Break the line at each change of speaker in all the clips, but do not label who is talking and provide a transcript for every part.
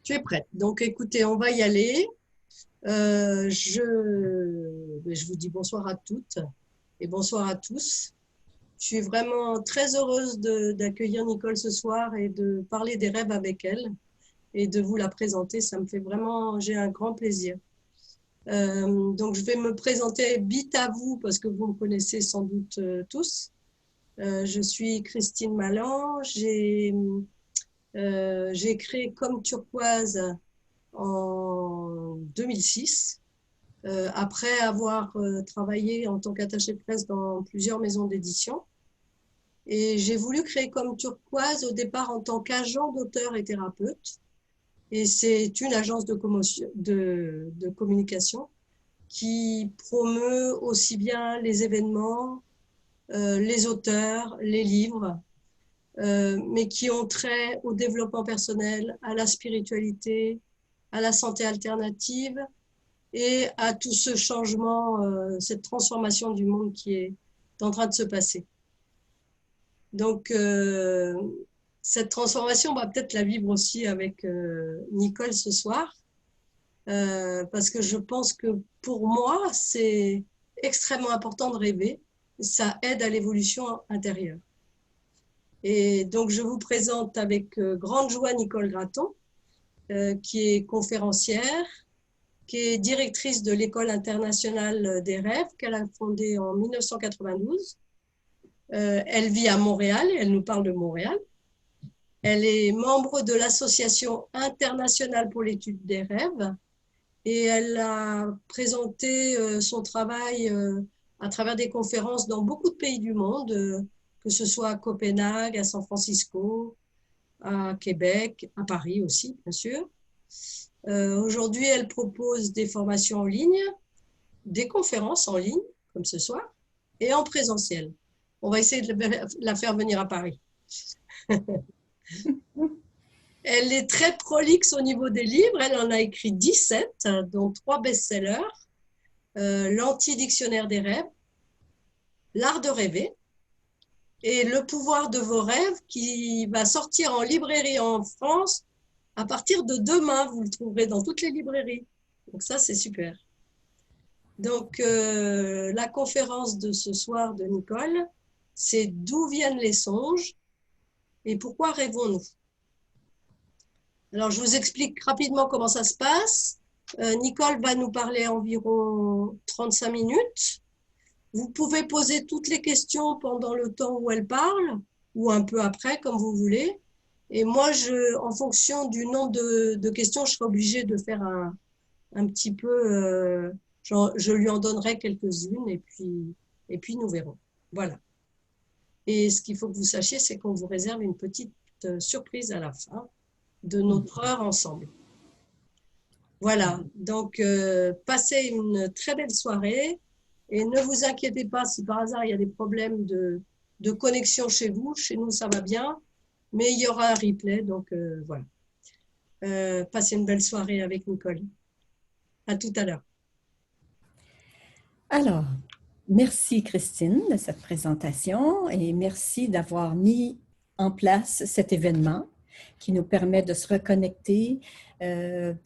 Tu es prête. Donc, écoutez, on va y aller. Je vous dis bonsoir à toutes et bonsoir à tous. Je suis vraiment très heureuse d'accueillir Nicole ce soir et de parler des rêves avec elle et de vous la présenter. Ça me fait vraiment, j'ai un grand plaisir. Donc, je vais me présenter vite à vous parce que vous me connaissez sans doute tous. Je suis Christine Malan. J'ai créé Comme Turquoise en 2006, après avoir travaillé en tant qu'attachée de presse dans plusieurs maisons d'édition. Et j'ai voulu créer Comme Turquoise au départ en tant qu'agent d'auteur et thérapeute. Et c'est une agence de communication qui promeut aussi bien les événements, les auteurs, les livres, mais qui ont trait au développement personnel, à la spiritualité, à la santé alternative et à tout ce changement, cette transformation du monde qui est en train de se passer. Donc, cette transformation, on va peut-être la vivre aussi avec Nicole ce soir, parce que je pense que pour moi, c'est extrêmement important de rêver. Ça aide à l'évolution intérieure. Et donc, je vous présente avec grande joie Nicole Gratton, qui est conférencière, qui est directrice de l'École internationale des rêves qu'elle a fondée en 1992. Elle vit à Montréal et elle nous parle de Montréal. Elle est membre de l'Association internationale pour l'étude des rêves et elle a présenté son travail à travers des conférences dans beaucoup de pays du monde, que ce soit à Copenhague, à San Francisco, à Québec, à Paris aussi, bien sûr. Aujourd'hui, elle propose des formations en ligne, des conférences en ligne, comme ce soir, et en présentiel. On va essayer de la faire venir à Paris. Elle est très prolixe au niveau des livres. Elle en a écrit 17, dont 3 best-sellers. L'Anti-Dictionnaire des rêves, L'Art de rêver et Le pouvoir de vos rêves, qui va sortir en librairie en France à partir de demain. Vous le trouverez dans toutes les librairies. Donc ça, c'est super. Donc, la conférence de ce soir de Nicole, c'est d'où viennent les songes et pourquoi rêvons-nous? Alors, je vous explique rapidement comment ça se passe. Nicole va nous parler environ 35 minutes. Vous pouvez poser toutes les questions pendant le temps où elle parle ou un peu après, comme vous voulez. Et moi, en fonction du nombre de questions, je serai obligée de faire un petit peu, je lui en donnerai quelques-unes et puis nous verrons. Voilà. Et ce qu'il faut que vous sachiez, c'est qu'on vous réserve une petite surprise à la fin de notre heure ensemble. Voilà, donc passez une très belle soirée et ne vous inquiétez pas si par hasard il y a des problèmes de connexion chez vous. Chez nous, ça va bien, mais il y aura un replay, donc voilà. Passez une belle soirée avec Nicole. À tout à l'heure.
Alors, merci Christine de cette présentation et merci d'avoir mis en place cet événement qui nous permet de se reconnecter, de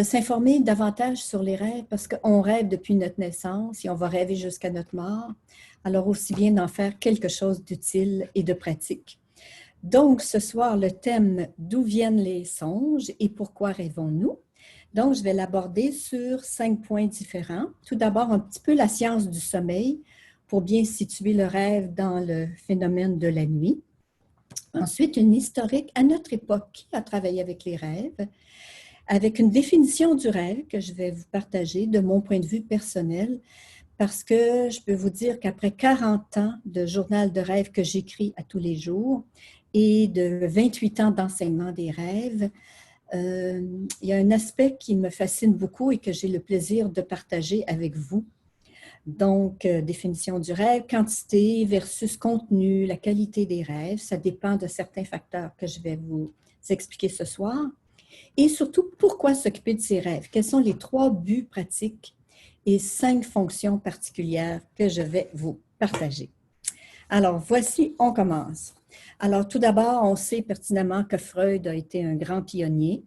s'informer davantage sur les rêves parce qu'on rêve depuis notre naissance et on va rêver jusqu'à notre mort. Alors aussi bien d'en faire quelque chose d'utile et de pratique. Donc ce soir, le thème « D'où viennent les songes et pourquoi rêvons-nous » Donc, je vais l'aborder sur 5 points différents. Tout d'abord, un petit peu la science du sommeil pour bien situer le rêve dans le phénomène de la nuit. Ensuite, une historique à notre époque qui a travaillé avec les rêves, avec une définition du rêve que je vais vous partager de mon point de vue personnel, parce que je peux vous dire qu'après 40 ans de journal de rêve que j'écris à tous les jours et de 28 ans d'enseignement des rêves, il y a un aspect qui me fascine beaucoup et que j'ai le plaisir de partager avec vous. Donc, définition du rêve, quantité versus contenu, la qualité des rêves, ça dépend de certains facteurs que je vais vous expliquer ce soir. Et surtout, pourquoi s'occuper de ces rêves? Quels sont les 3 buts pratiques et 5 fonctions particulières que je vais vous partager? Alors, voici, on commence. Alors, tout d'abord, on sait pertinemment que Freud a été un grand pionnier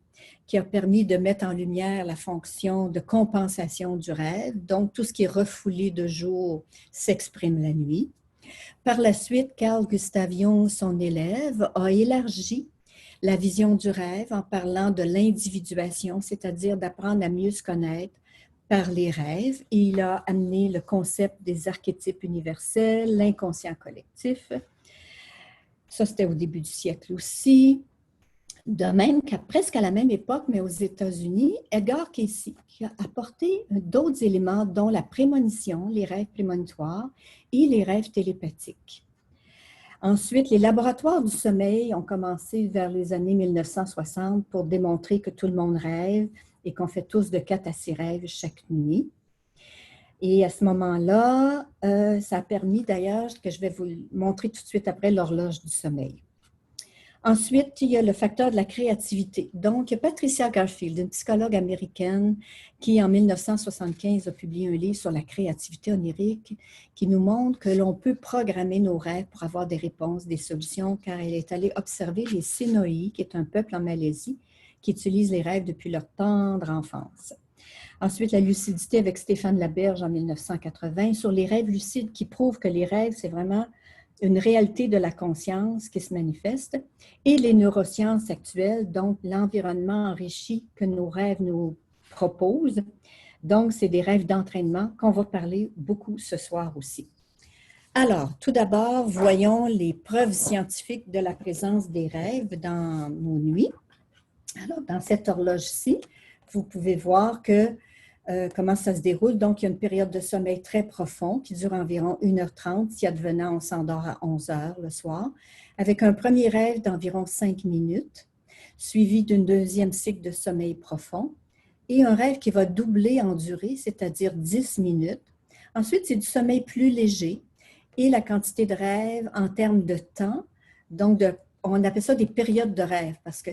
qui a permis de mettre en lumière la fonction de compensation du rêve. Donc, tout ce qui est refoulé de jour s'exprime la nuit. Par la suite, Carl Gustav Jung, son élève, a élargi la vision du rêve en parlant de l'individuation, c'est-à-dire d'apprendre à mieux se connaître par les rêves. Et il a amené le concept des archétypes universels, l'inconscient collectif. Ça, c'était au début du siècle aussi. De même qu'à presque à la même époque, mais aux États-Unis, Edgar Cayce qui a apporté d'autres éléments, dont la prémonition, les rêves prémonitoires et les rêves télépathiques. Ensuite, les laboratoires du sommeil ont commencé vers les années 1960 pour démontrer que tout le monde rêve et qu'on fait tous de 4 à 6 rêves chaque nuit. Et à ce moment-là, ça a permis d'ailleurs, que je vais vous montrer tout de suite après, l'horloge du sommeil. Ensuite, il y a le facteur de la créativité. Donc, il y a Patricia Garfield, une psychologue américaine qui, en 1975, a publié un livre sur la créativité onirique qui nous montre que l'on peut programmer nos rêves pour avoir des réponses, des solutions, car elle est allée observer les Sénoïs, qui est un peuple en Malaisie, qui utilise les rêves depuis leur tendre enfance. Ensuite, la lucidité avec Stéphane Laberge en 1980 sur les rêves lucides qui prouvent que les rêves, c'est vraiment une réalité de la conscience qui se manifeste, et les neurosciences actuelles, donc l'environnement enrichi que nos rêves nous proposent. Donc, c'est des rêves d'entraînement qu'on va parler beaucoup ce soir aussi. Alors, tout d'abord, voyons les preuves scientifiques de la présence des rêves dans nos nuits. Alors, dans cette horloge-ci, vous pouvez voir comment ça se déroule. Donc, il y a une période de sommeil très profond qui dure environ 1h30. Si advenant, on s'endort à 11h le soir, avec un premier rêve d'environ 5 minutes, suivi d'une deuxième cycle de sommeil profond, et un rêve qui va doubler en durée, c'est-à-dire 10 minutes. Ensuite, c'est du sommeil plus léger et la quantité de rêves en termes de temps, donc on appelle ça des périodes de rêve parce que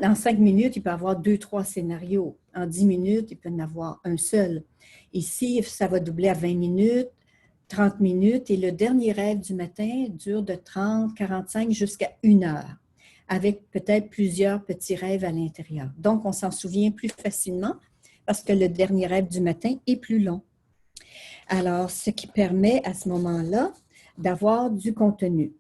dans 5 minutes, il peut y avoir 2-3 scénarios. En 10 minutes, il peut y en avoir un seul. Ici, ça va doubler à 20 minutes, 30 minutes et le dernier rêve du matin dure de 30, 45 jusqu'à 1 heure avec peut-être plusieurs petits rêves à l'intérieur. Donc, on s'en souvient plus facilement parce que le dernier rêve du matin est plus long. Alors, ce qui permet à ce moment-là d'avoir du contenu.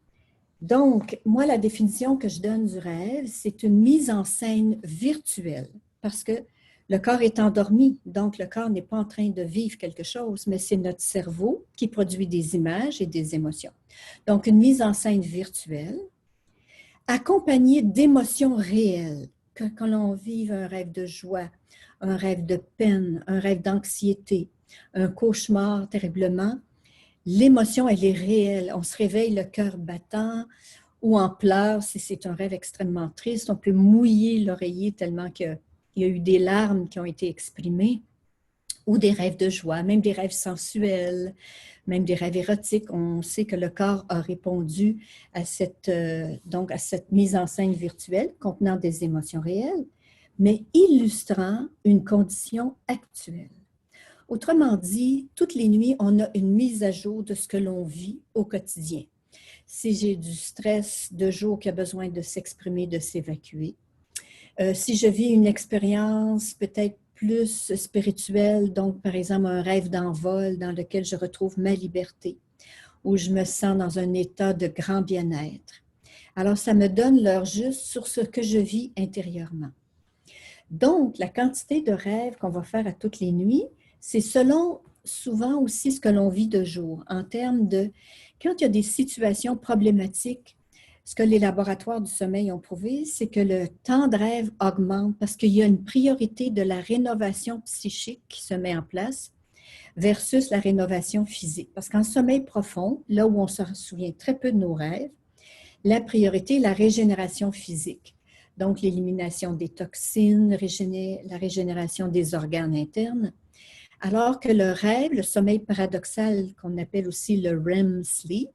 Donc, moi, la définition que je donne du rêve, c'est une mise en scène virtuelle parce que le corps est endormi, donc le corps n'est pas en train de vivre quelque chose, mais c'est notre cerveau qui produit des images et des émotions. Donc, une mise en scène virtuelle accompagnée d'émotions réelles, que l'on vive un rêve de joie, un rêve de peine, un rêve d'anxiété, un cauchemar terriblement. L'émotion, elle est réelle. On se réveille le cœur battant ou en pleurs si c'est un rêve extrêmement triste. On peut mouiller l'oreiller tellement qu'il y a eu des larmes qui ont été exprimées ou des rêves de joie, même des rêves sensuels, même des rêves érotiques. On sait que le corps a répondu à cette mise en scène virtuelle contenant des émotions réelles, mais illustrant une condition actuelle. Autrement dit, toutes les nuits, on a une mise à jour de ce que l'on vit au quotidien. Si j'ai du stress de jour qui a besoin de s'exprimer, de s'évacuer, si je vis une expérience peut-être plus spirituelle, donc par exemple un rêve d'envol dans lequel je retrouve ma liberté, où je me sens dans un état de grand bien-être. Alors, ça me donne l'heure juste sur ce que je vis intérieurement. Donc, la quantité de rêves qu'on va faire à toutes les nuits, c'est selon souvent aussi ce que l'on vit de jour, en termes de, quand il y a des situations problématiques, ce que les laboratoires du sommeil ont prouvé, c'est que le temps de rêve augmente parce qu'il y a une priorité de la rénovation psychique qui se met en place versus la rénovation physique. Parce qu'en sommeil profond, là où on se souvient très peu de nos rêves, la priorité est la régénération physique. Donc, l'élimination des toxines, la régénération des organes internes. Alors que le rêve, le sommeil paradoxal qu'on appelle aussi le REM sleep,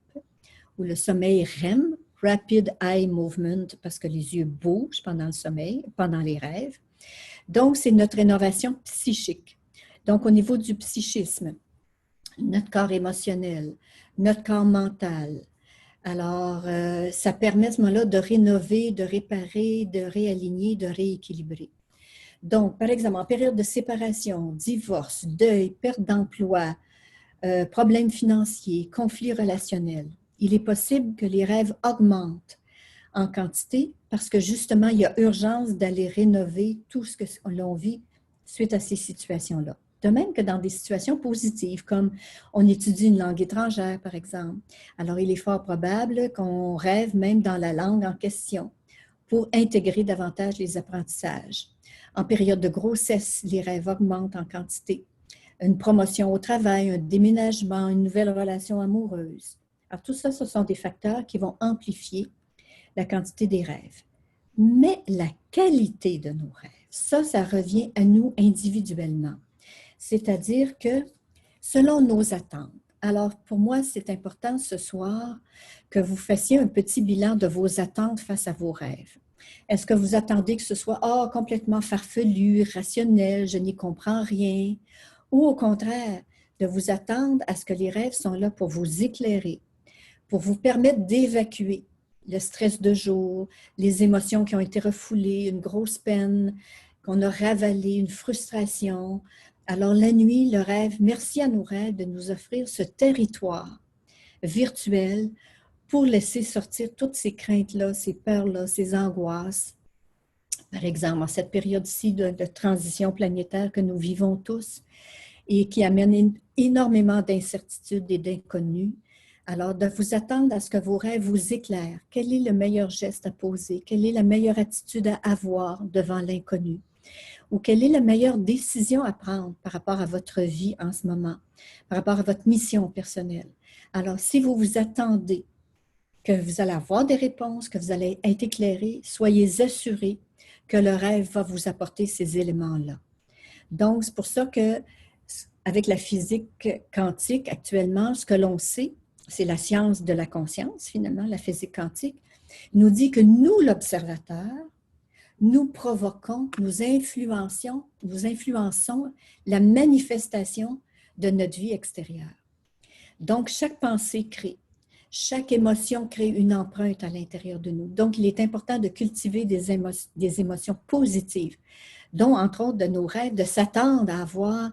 ou le sommeil REM, Rapid Eye Movement, parce que les yeux bougent pendant le sommeil, pendant les rêves. Donc, c'est notre rénovation psychique. Donc, au niveau du psychisme, notre corps émotionnel, notre corps mental, Alors, ça permet à ce moment-là de rénover, de réparer, de réaligner, de rééquilibrer. Donc, par exemple, en période de séparation, divorce, deuil, perte d'emploi, problèmes financiers, conflits relationnels, il est possible que les rêves augmentent en quantité parce que justement, il y a urgence d'aller rénover tout ce que l'on vit suite à ces situations-là. De même que dans des situations positives, comme on étudie une langue étrangère, par exemple. Alors, il est fort probable qu'on rêve même dans la langue en question pour intégrer davantage les apprentissages. En période de grossesse, les rêves augmentent en quantité. Une promotion au travail, un déménagement, une nouvelle relation amoureuse. Alors, tout ça, ce sont des facteurs qui vont amplifier la quantité des rêves. Mais la qualité de nos rêves, ça revient à nous individuellement. C'est-à-dire que selon nos attentes. Alors, pour moi, c'est important ce soir que vous fassiez un petit bilan de vos attentes face à vos rêves. Est-ce que vous attendez que ce soit complètement farfelu, rationnel, je n'y comprends rien, ou au contraire, de vous attendre à ce que les rêves sont là pour vous éclairer, pour vous permettre d'évacuer le stress de jour, les émotions qui ont été refoulées, une grosse peine qu'on a ravalée, une frustration. Alors la nuit, le rêve, merci à nos rêves de nous offrir ce territoire virtuel pour laisser sortir toutes ces craintes-là, ces peurs-là, ces angoisses. Par exemple, en cette période-ci de transition planétaire que nous vivons tous et qui amène énormément d'incertitudes et d'inconnus. Alors, de vous attendre à ce que vos rêves vous éclairent. Quel est le meilleur geste à poser? Quelle est la meilleure attitude à avoir devant l'inconnu? Ou quelle est la meilleure décision à prendre par rapport à votre vie en ce moment, par rapport à votre mission personnelle? Alors, si vous vous attendez que vous allez avoir des réponses, que vous allez être éclairé, soyez assurés que le rêve va vous apporter ces éléments-là. Donc, c'est pour ça que, avec la physique quantique actuellement, ce que l'on sait, c'est la science de la conscience, finalement, la physique quantique, nous dit que nous, l'observateur, nous provoquons, nous influençons la manifestation de notre vie extérieure. Donc, chaque pensée crée, chaque émotion crée une empreinte à l'intérieur de nous. Donc, il est important de cultiver des émotions positives, dont, entre autres, de nos rêves, de s'attendre à avoir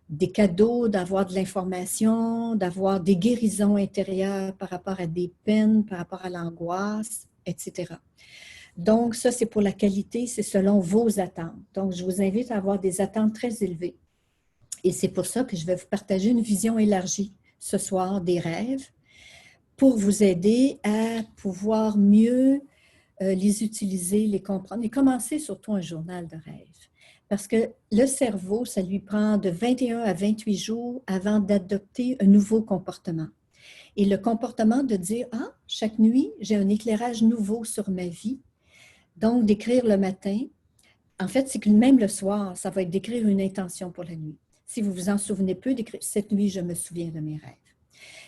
des cadeaux, d'avoir de l'information, d'avoir des guérisons intérieures par rapport à des peines, par rapport à l'angoisse, etc. Donc, ça, c'est pour la qualité, c'est selon vos attentes. Donc, je vous invite à avoir des attentes très élevées. Et c'est pour ça que je vais vous partager une vision élargie ce soir des rêves pour vous aider à pouvoir mieux les utiliser, les comprendre et commencer surtout un journal de rêve. Parce que le cerveau, ça lui prend de 21 à 28 jours avant d'adopter un nouveau comportement. Et le comportement de dire, chaque nuit, j'ai un éclairage nouveau sur ma vie. Donc, d'écrire le matin, en fait, c'est que même le soir, ça va être d'écrire une intention pour la nuit. Si vous vous en souvenez peu, d'écrire « Cette nuit, je me souviens de mes rêves ».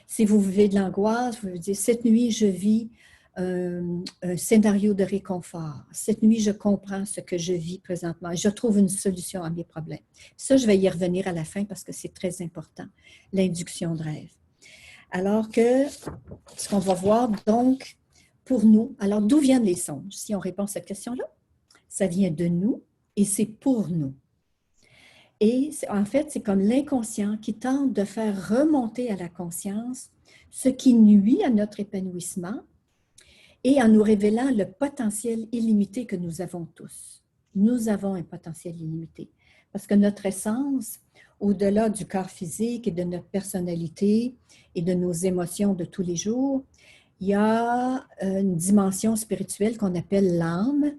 Si vous vivez de l'angoisse, vous vous dites « Cette nuit, je vis un scénario de réconfort. Cette nuit, je comprends ce que je vis présentement. Je trouve une solution à mes problèmes. » Ça, je vais y revenir à la fin parce que c'est très important, l'induction de rêve. Alors que, ce qu'on va voir, donc, pour nous, alors d'où viennent les songes? Si on répond à cette question-là, ça vient de nous et c'est pour nous. Et en fait, c'est comme l'inconscient qui tente de faire remonter à la conscience ce qui nuit à notre épanouissement et en nous révélant le potentiel illimité que nous avons tous. Nous avons un potentiel illimité parce que notre essence, au-delà du corps physique et de notre personnalité et de nos émotions de tous les jours, il y a une dimension spirituelle qu'on appelle l'âme.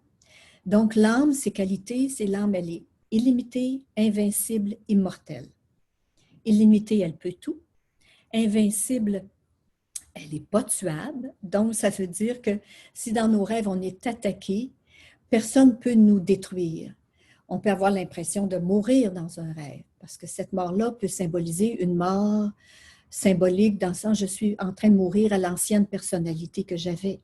Donc, l'âme, ses qualités, c'est l'âme, elle est illimitée, invincible, immortelle. Illimitée, elle peut tout. Invincible, elle n'est pas tuable. Donc, ça veut dire que si dans nos rêves, on est attaqué, personne ne peut nous détruire. On peut avoir l'impression de mourir dans un rêve, parce que cette mort-là peut symboliser une mort symbolique dans le sens je suis en train de mourir à l'ancienne personnalité que j'avais.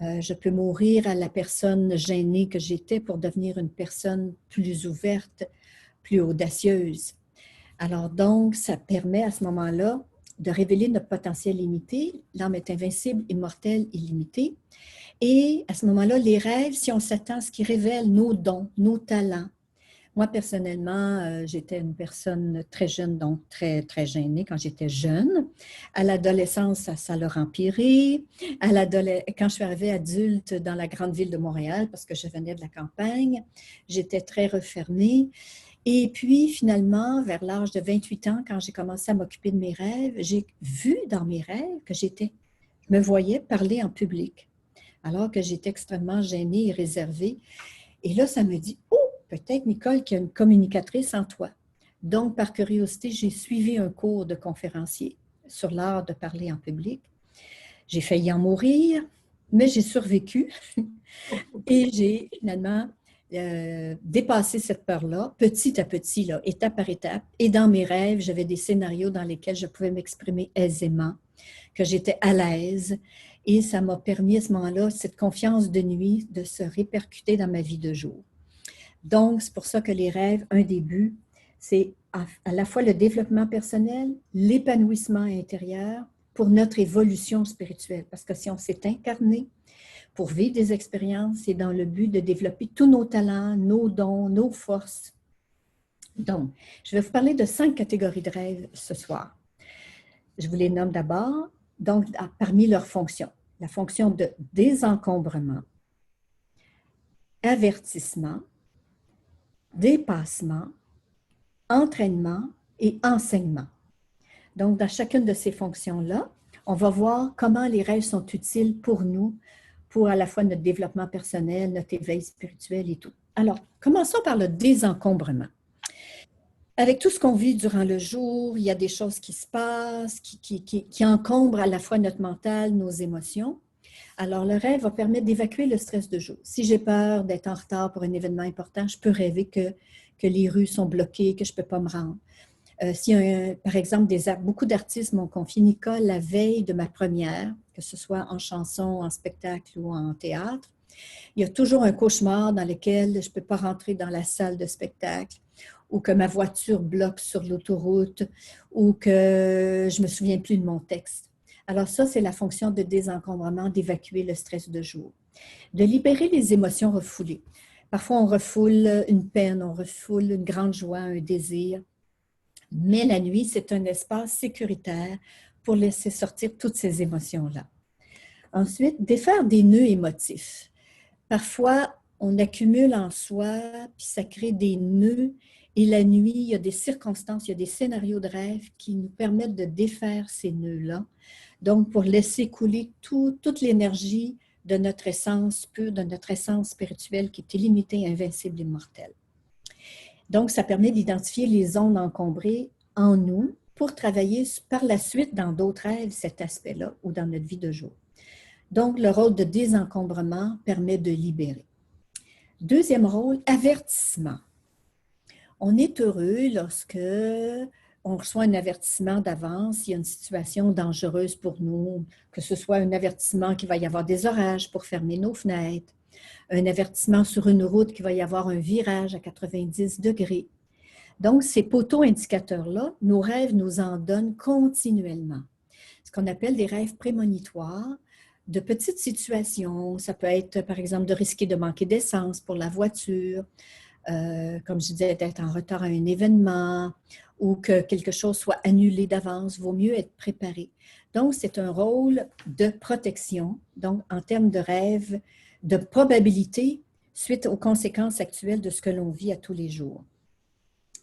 Je peux mourir à la personne gênée que j'étais pour devenir une personne plus ouverte, plus audacieuse. Alors donc, ça permet à ce moment-là de révéler notre potentiel limité. L'âme est invincible, immortelle, illimitée. Et à ce moment-là, les rêves, si on s'attend à ce qui révèlent nos dons, nos talents. Moi, personnellement, j'étais une personne très jeune, donc très, très gênée quand j'étais jeune. À l'adolescence, ça l'a empiré. Quand je suis arrivée adulte dans la grande ville de Montréal, parce que je venais de la campagne, j'étais très refermée. Et puis, finalement, vers l'âge de 28 ans, quand j'ai commencé à m'occuper de mes rêves, j'ai vu dans mes rêves que je me voyais parler en public, alors que j'étais extrêmement gênée et réservée. Et là, ça me dit, oh, peut-être, Nicole, qu'il y a une communicatrice en toi. Donc, par curiosité, j'ai suivi un cours de conférencier sur l'art de parler en public. J'ai failli en mourir, mais j'ai survécu et j'ai finalement dépassé cette peur-là, petit à petit, là, étape par étape. Et dans mes rêves, j'avais des scénarios dans lesquels je pouvais m'exprimer aisément, que j'étais à l'aise. Et ça m'a permis à ce moment-là, cette confiance de nuit, de se répercuter dans ma vie de jour. Donc, c'est pour ça que les rêves, un des buts, c'est à la fois le développement personnel, l'épanouissement intérieur pour notre évolution spirituelle. Parce que si on s'est incarné pour vivre des expériences, c'est dans le but de développer tous nos talents, nos dons, nos forces. Donc, je vais vous parler de 5 catégories de rêves ce soir. Je vous les nomme d'abord, donc parmi leurs fonctions. La fonction de désencombrement, avertissement, dépassement, entraînement et enseignement. Donc, dans chacune de ces fonctions-là, on va voir comment les rêves sont utiles pour nous, pour à la fois notre développement personnel, notre éveil spirituel et tout. Alors, commençons par le désencombrement. Avec tout ce qu'on vit durant le jour, il y a des choses qui se passent, qui encombrent à la fois notre mental, nos émotions. Alors, le rêve va permettre d'évacuer le stress de jour. Si j'ai peur d'être en retard pour un événement important, je peux rêver que les rues sont bloquées, que je ne peux pas me rendre. Si, par exemple, beaucoup d'artistes m'ont confié, Nicole, la veille de ma première, que ce soit en chanson, en spectacle ou en théâtre, il y a toujours un cauchemar dans lequel je ne peux pas rentrer dans la salle de spectacle ou que ma voiture bloque sur l'autoroute ou que je ne me souviens plus de mon texte. Alors ça, c'est la fonction de désencombrement, d'évacuer le stress de jour. De libérer les émotions refoulées. Parfois, on refoule une peine, on refoule une grande joie, un désir. Mais la nuit, c'est un espace sécuritaire pour laisser sortir toutes ces émotions-là. Ensuite, défaire des nœuds émotifs. Parfois, on accumule en soi, puis ça crée des nœuds. Et la nuit, il y a des circonstances, il y a des scénarios de rêve qui nous permettent de défaire ces nœuds-là. Donc, pour laisser couler toute l'énergie de notre essence pure, de notre essence spirituelle qui est illimitée, invincible, immortelle. Donc, ça permet d'identifier les zones encombrées en nous pour travailler par la suite dans d'autres rêves, cet aspect-là, ou dans notre vie de jour. Donc, le rôle de désencombrement permet de libérer. Deuxième rôle, avertissement. On est heureux lorsque on reçoit un avertissement d'avance, il y a une situation dangereuse pour nous, que ce soit un avertissement qu'il va y avoir des orages pour fermer nos fenêtres, un avertissement sur une route qu'il va y avoir un virage à 90 degrés. Donc, ces poteaux indicateurs-là, nos rêves nous en donnent continuellement. Ce qu'on appelle des rêves prémonitoires, de petites situations. Ça peut être, par exemple, de risquer de manquer d'essence pour la voiture, comme je disais, d'être en retard à un événement ou que quelque chose soit annulé d'avance. Il vaut mieux être préparé. Donc, c'est un rôle de protection, donc en termes de rêve, de probabilité suite aux conséquences actuelles de ce que l'on vit à tous les jours.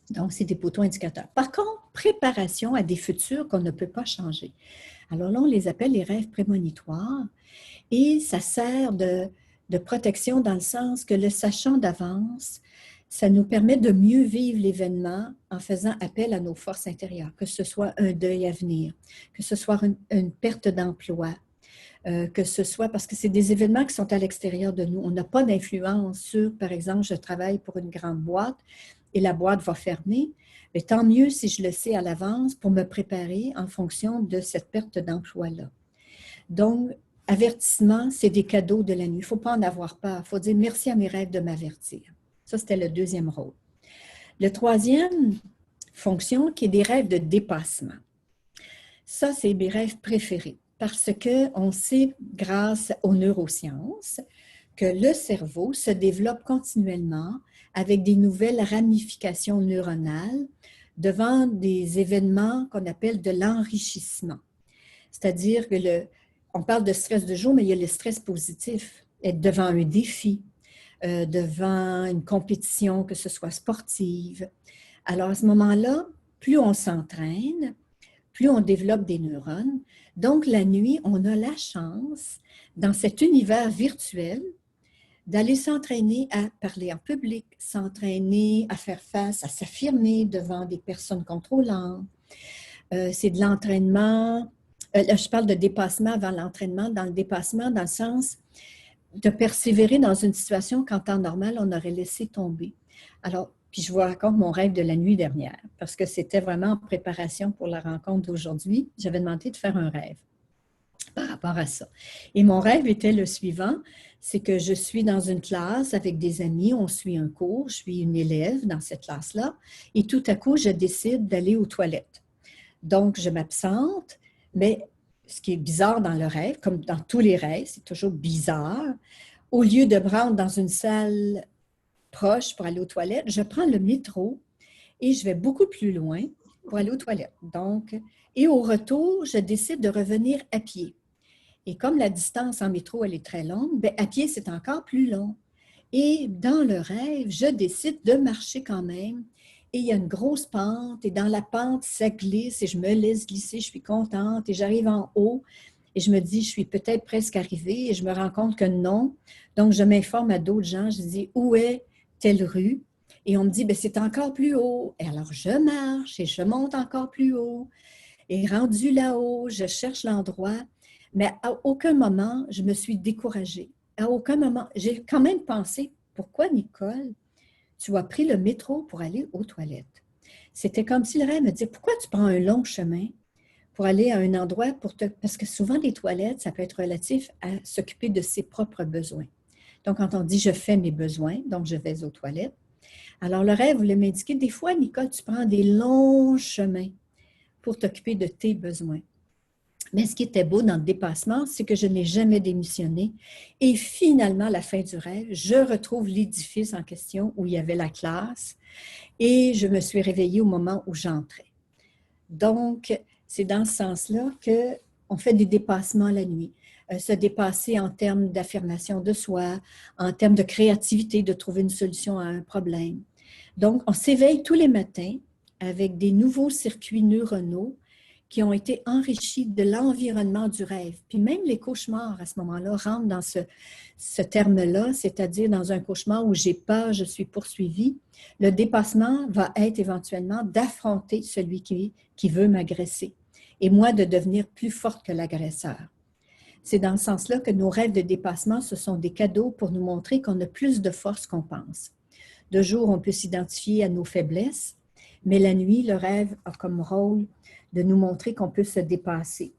Donc, c'est des poteaux indicateurs. Par contre, préparation à des futurs qu'on ne peut pas changer. Alors là, on les appelle les rêves prémonitoires et ça sert de protection dans le sens que le sachant d'avance, ça nous permet de mieux vivre l'événement en faisant appel à nos forces intérieures, que ce soit un deuil à venir, que ce soit une perte d'emploi, que ce soit parce que c'est des événements qui sont à l'extérieur de nous. On n'a pas d'influence sur, par exemple, je travaille pour une grande boîte et la boîte va fermer. Mais tant mieux si je le sais à l'avance pour me préparer en fonction de cette perte d'emploi-là. Donc, avertissement, c'est des cadeaux de la nuit. Il ne faut pas en avoir peur. Il faut dire merci à mes rêves de m'avertir. Ça, c'était le deuxième rôle. Le troisième fonction, qui est des rêves de dépassement. Ça, c'est mes rêves préférés parce qu'on sait, grâce aux neurosciences, que le cerveau se développe continuellement avec des nouvelles ramifications neuronales devant des événements qu'on appelle de l'enrichissement. C'est-à-dire que on parle de stress de jour, mais il y a le stress positif. Être devant un défi, devant une compétition, que ce soit sportive. Alors, à ce moment-là, plus on s'entraîne, plus on développe des neurones. Donc, la nuit, on a la chance, dans cet univers virtuel, d'aller s'entraîner à parler en public, s'entraîner à faire face, à s'affirmer devant des personnes contrôlantes. C'est de l'entraînement. Là, je parle de dépassement avant l'entraînement, dans le dépassement, dans le sens de persévérer dans une situation qu'en temps normal, on aurait laissé tomber. Alors, puis je vous raconte mon rêve de la nuit dernière, parce que c'était vraiment en préparation pour la rencontre d'aujourd'hui. J'avais demandé de faire un rêve par rapport à ça. Et mon rêve était le suivant, c'est que je suis dans une classe avec des amis, on suit un cours, je suis une élève dans cette classe-là, et tout à coup, je décide d'aller aux toilettes. Donc, je m'absente, mais ce qui est bizarre dans le rêve, comme dans tous les rêves, c'est toujours bizarre, au lieu de me rendre dans une salle proche pour aller aux toilettes, je prends le métro et je vais beaucoup plus loin pour aller aux toilettes. Donc, et au retour, je décide de revenir à pied. Et comme la distance en métro, elle est très longue, bien, à pied, c'est encore plus long. Et dans le rêve, je décide de marcher quand même. Et il y a une grosse pente, et dans la pente, ça glisse, et je me laisse glisser, je suis contente, et j'arrive en haut, et je me dis, je suis peut-être presque arrivée, et je me rends compte que non. Donc, je m'informe à d'autres gens, je dis, où est telle rue? Et on me dit, bien, c'est encore plus haut. Et alors, je marche, et je monte encore plus haut. Et rendu là-haut, je cherche l'endroit, mais à aucun moment, je me suis découragée. À aucun moment, j'ai quand même pensé, pourquoi, Nicole, tu as pris le métro pour aller aux toilettes? C'était comme si le rêve me disait, pourquoi tu prends un long chemin pour aller à un endroit pour te... Parce que souvent, les toilettes, ça peut être relatif à s'occuper de ses propres besoins. Donc, quand on dit « je fais mes besoins », donc je vais aux toilettes. Alors, le rêve voulait m'indiquer, des fois, Nicole, tu prends des longs chemins pour t'occuper de tes besoins. Mais ce qui était beau dans le dépassement, c'est que je n'ai jamais démissionné. Et finalement, à la fin du rêve, je retrouve l'édifice en question où il y avait la classe et je me suis réveillée au moment où j'entrais. Donc, c'est dans ce sens-là qu'on fait des dépassements la nuit. Se dépasser en termes d'affirmation de soi, en termes de créativité, de trouver une solution à un problème. Donc, on s'éveille tous les matins avec des nouveaux circuits neuronaux qui ont été enrichis de l'environnement du rêve. Puis même les cauchemars, à ce moment-là, rentrent dans ce terme-là, c'est-à-dire dans un cauchemar où j'ai peur, je suis poursuivie. Le dépassement va être éventuellement d'affronter celui qui veut m'agresser et moi de devenir plus forte que l'agresseur. C'est dans ce sens-là que nos rêves de dépassement, ce sont des cadeaux pour nous montrer qu'on a plus de force qu'on pense. De jour, on peut s'identifier à nos faiblesses, mais la nuit, le rêve a comme rôle de nous montrer qu'on peut se dépasser.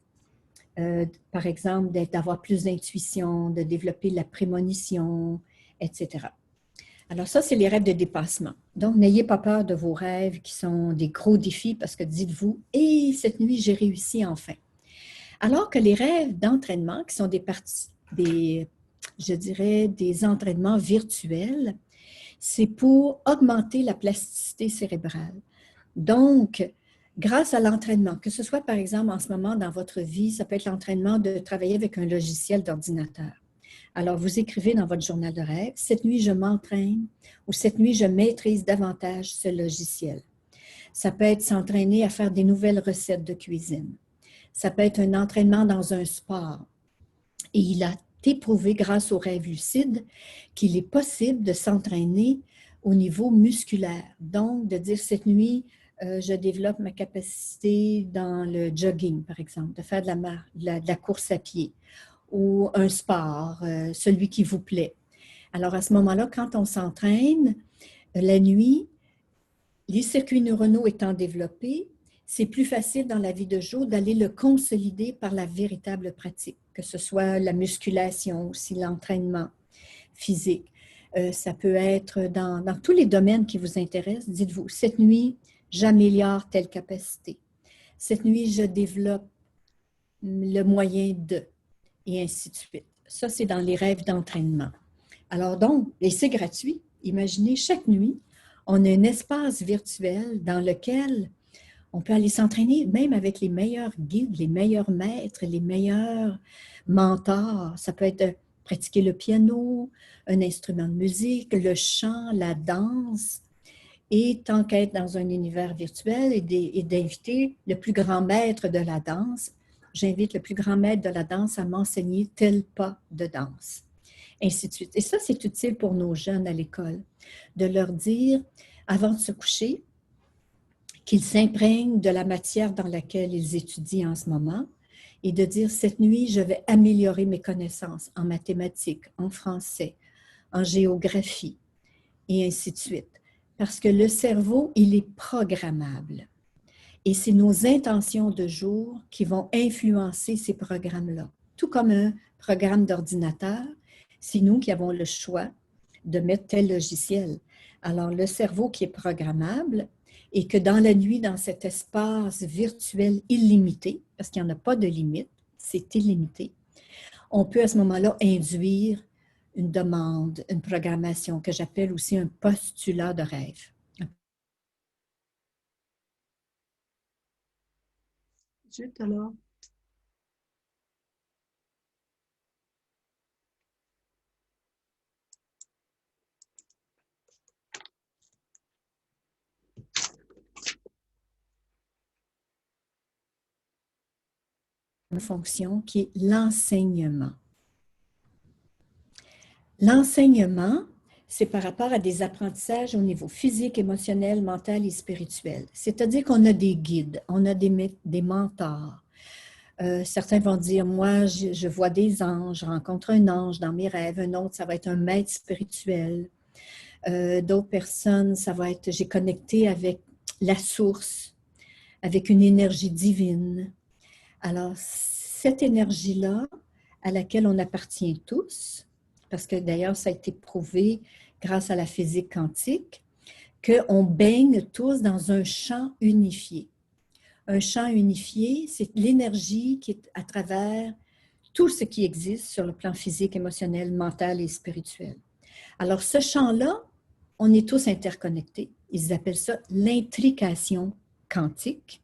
Par exemple, d'avoir plus d'intuition, de développer la prémonition, etc. Alors ça, c'est les rêves de dépassement. Donc, n'ayez pas peur de vos rêves qui sont des gros défis parce que dites-vous, « Et cette nuit, j'ai réussi enfin ». Alors que les rêves d'entraînement, qui sont je dirais, des entraînements virtuels, c'est pour augmenter la plasticité cérébrale. Donc, grâce à l'entraînement, que ce soit par exemple en ce moment dans votre vie, ça peut être l'entraînement de travailler avec un logiciel d'ordinateur. Alors, vous écrivez dans votre journal de rêve, « Cette nuit, je m'entraîne » ou « Cette nuit, je maîtrise davantage ce logiciel ». Ça peut être s'entraîner à faire des nouvelles recettes de cuisine. Ça peut être un entraînement dans un sport. Et il a été prouvé grâce au rêve lucide qu'il est possible de s'entraîner au niveau musculaire. Donc, de dire cette nuit, je développe ma capacité dans le jogging, par exemple, de faire de la course à pied ou un sport, celui qui vous plaît. Alors, à ce moment-là, quand on s'entraîne, la nuit, les circuits neuronaux étant développés, c'est plus facile dans la vie de jour d'aller le consolider par la véritable pratique, que ce soit la musculation, aussi l'entraînement physique. Ça peut être dans tous les domaines qui vous intéressent. Dites-vous, cette nuit, j'améliore telle capacité. Cette nuit, je développe le moyen de, et ainsi de suite. Ça, c'est dans les rêves d'entraînement. Alors donc, et c'est gratuit. Imaginez, chaque nuit, on a un espace virtuel dans lequel on peut aller s'entraîner, même avec les meilleurs guides, les meilleurs maîtres, les meilleurs mentors. Ça peut être pratiquer le piano, un instrument de musique, le chant, la danse. Et tant qu'être dans un univers virtuel et d'inviter le plus grand maître de la danse, j'invite le plus grand maître de la danse à m'enseigner tel pas de danse, ainsi de suite. Et ça, c'est utile pour nos jeunes à l'école, de leur dire, avant de se coucher, qu'ils s'imprègnent de la matière dans laquelle ils étudient en ce moment et de dire, cette nuit, je vais améliorer mes connaissances en mathématiques, en français, en géographie, et ainsi de suite. Parce que le cerveau, il est programmable. Et c'est nos intentions de jour qui vont influencer ces programmes-là. Tout comme un programme d'ordinateur, c'est nous qui avons le choix de mettre tel logiciel. Alors, le cerveau qui est programmable et que dans la nuit, dans cet espace virtuel illimité, parce qu'il n'y en a pas de limite, c'est illimité, on peut à ce moment-là induire une demande, une programmation que j'appelle aussi un postulat de rêve.
Zut alors.
Une fonction qui est l'enseignement. L'enseignement, c'est par rapport à des apprentissages au niveau physique, émotionnel, mental et spirituel. C'est-à-dire qu'on a des guides, on a des mentors. Certains vont dire, moi, je vois des anges, je rencontre un ange dans mes rêves. Un autre, ça va être un maître spirituel. D'autres personnes, ça va être, j'ai connecté avec la source, avec une énergie divine. Alors, cette énergie-là, à laquelle on appartient tous, parce que d'ailleurs, ça a été prouvé grâce à la physique quantique, qu'on baigne tous dans un champ unifié. Un champ unifié, c'est l'énergie qui est à travers tout ce qui existe sur le plan physique, émotionnel, mental et spirituel. Alors, ce champ-là, on est tous interconnectés. Ils appellent ça l'intrication quantique.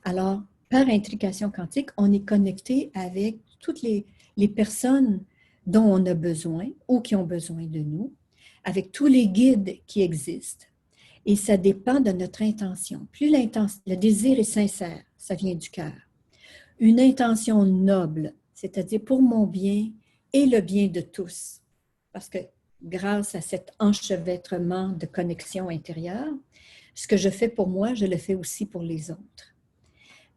Alors, par intrication quantique, on est connecté avec toutes les personnes dont on a besoin ou qui ont besoin de nous, avec tous les guides qui existent. Et ça dépend de notre intention. Plus le désir est sincère, ça vient du cœur. Une intention noble, c'est-à-dire pour mon bien et le bien de tous. Parce que grâce à cet enchevêtrement de connexion intérieure, ce que je fais pour moi, je le fais aussi pour les autres.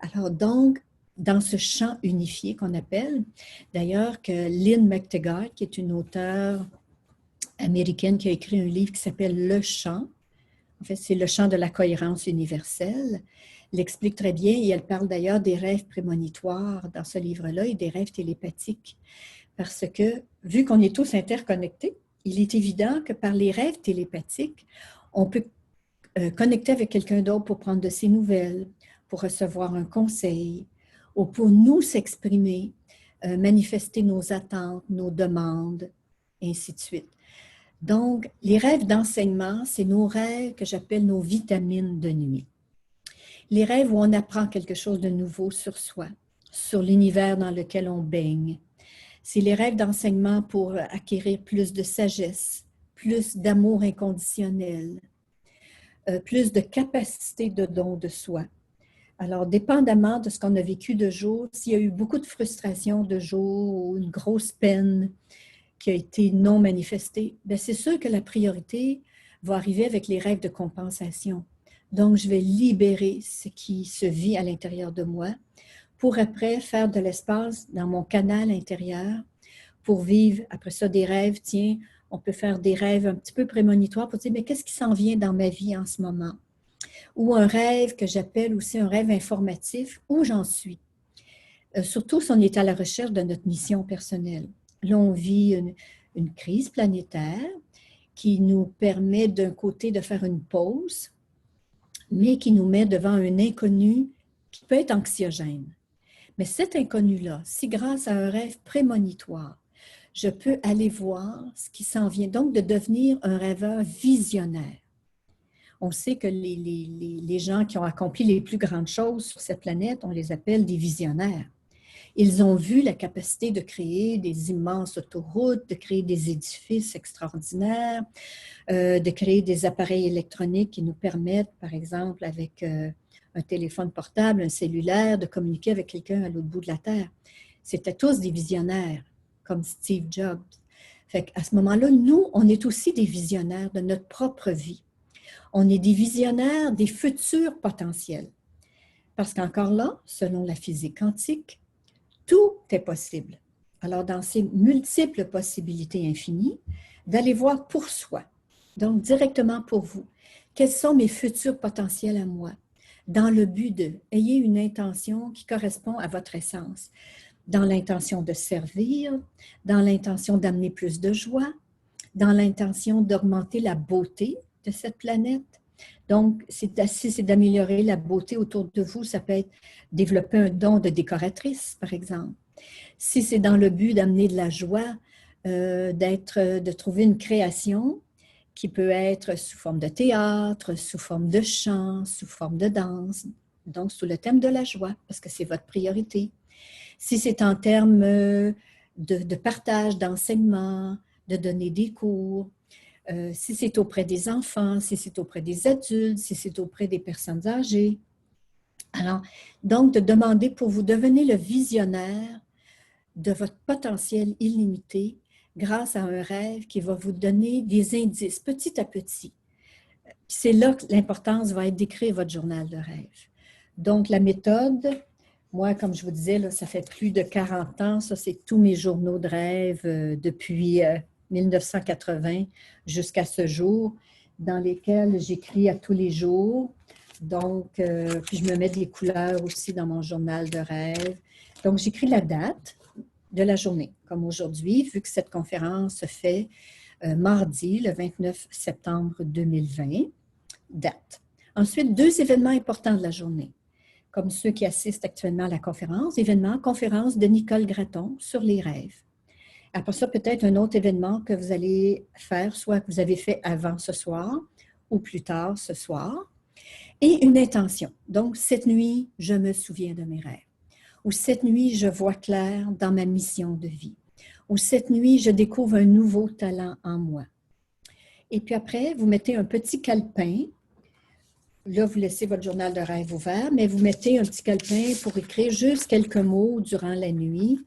Alors donc, dans ce champ unifié qu'on appelle, d'ailleurs que Lynn McTaggart, qui est une auteure américaine qui a écrit un livre qui s'appelle Le Chant, en fait c'est le chant de la cohérence universelle, l'explique très bien et elle parle d'ailleurs des rêves prémonitoires dans ce livre-là et des rêves télépathiques. Parce que, vu qu'on est tous interconnectés, il est évident que par les rêves télépathiques, on peut connecter avec quelqu'un d'autre pour prendre de ses nouvelles, pour recevoir un conseil, ou pour nous s'exprimer, manifester nos attentes, nos demandes, et ainsi de suite. Donc, les rêves d'enseignement, c'est nos rêves que j'appelle nos vitamines de nuit. Les rêves où on apprend quelque chose de nouveau sur soi, sur l'univers dans lequel on baigne. C'est les rêves d'enseignement pour acquérir plus de sagesse, plus d'amour inconditionnel, plus de capacité de don de soi. Alors, dépendamment de ce qu'on a vécu de jour, s'il y a eu beaucoup de frustration de jour ou une grosse peine qui a été non manifestée, bien, c'est sûr que la priorité va arriver avec les rêves de compensation. Donc, je vais libérer ce qui se vit à l'intérieur de moi pour après faire de l'espace dans mon canal intérieur pour vivre après ça des rêves. Tiens, on peut faire des rêves un petit peu prémonitoires pour dire, mais qu'est-ce qui s'en vient dans ma vie en ce moment? Ou un rêve que j'appelle aussi un rêve informatif, où j'en suis. Surtout si on est à la recherche de notre mission personnelle. Là, on vit une crise planétaire qui nous permet d'un côté de faire une pause, mais qui nous met devant un inconnu qui peut être anxiogène. Mais cet inconnu-là, si grâce à un rêve prémonitoire, je peux aller voir ce qui s'en vient, donc de devenir un rêveur visionnaire. On sait que les gens qui ont accompli les plus grandes choses sur cette planète, on les appelle des visionnaires. Ils ont vu la capacité de créer des immenses autoroutes, de créer des édifices extraordinaires, de créer des appareils électroniques qui nous permettent, par exemple, avec un téléphone portable, un cellulaire, de communiquer avec quelqu'un à l'autre bout de la Terre. C'était tous des visionnaires, comme Steve Jobs. Fait qu'à ce moment-là, nous, on est aussi des visionnaires de notre propre vie. On est des visionnaires des futurs potentiels. Parce qu'encore là, selon la physique quantique, tout est possible. Alors, dans ces multiples possibilités infinies, d'aller voir pour soi, donc directement pour vous, quels sont mes futurs potentiels à moi, dans le but de, ayez une intention qui correspond à votre essence, dans l'intention de servir, dans l'intention d'amener plus de joie, dans l'intention d'augmenter la beauté de cette planète. Donc, si c'est d'améliorer la beauté autour de vous, ça peut être développer un don de décoratrice, par exemple. Si c'est dans le but d'amener de la joie, de trouver une création qui peut être sous forme de théâtre, sous forme de chant, sous forme de danse, donc sous le thème de la joie, parce que c'est votre priorité. Si c'est en termes de partage, d'enseignement, de donner des cours, si c'est auprès des enfants, si c'est auprès des adultes, si c'est auprès des personnes âgées. Alors, donc, de demander pour vous, devenez le visionnaire de votre potentiel illimité grâce à un rêve qui va vous donner des indices petit à petit. C'est là que l'importance va être d'écrire votre journal de rêve. Donc, la méthode, moi, comme je vous disais, là, ça fait plus de 40 ans, ça c'est tous mes journaux de rêve depuis 1980 jusqu'à ce jour, dans lesquels j'écris à tous les jours. Donc, puis je me mets des couleurs aussi dans mon journal de rêve. Donc, j'écris la date de la journée, comme aujourd'hui, vu que cette conférence se fait mardi, le 29 septembre 2020, date. Ensuite, 2 événements importants de la journée, comme ceux qui assistent actuellement à la conférence. Conférence de Nicole Gratton sur les rêves. Après ça, peut-être un autre événement que vous allez faire, soit que vous avez fait avant ce soir ou plus tard ce soir. Et une intention. Donc, cette nuit, je me souviens de mes rêves. Ou cette nuit, je vois clair dans ma mission de vie. Ou cette nuit, je découvre un nouveau talent en moi. Et puis après, vous mettez un petit calepin. Là, vous laissez votre journal de rêve ouvert, mais vous mettez un petit calepin pour écrire juste quelques mots durant la nuit.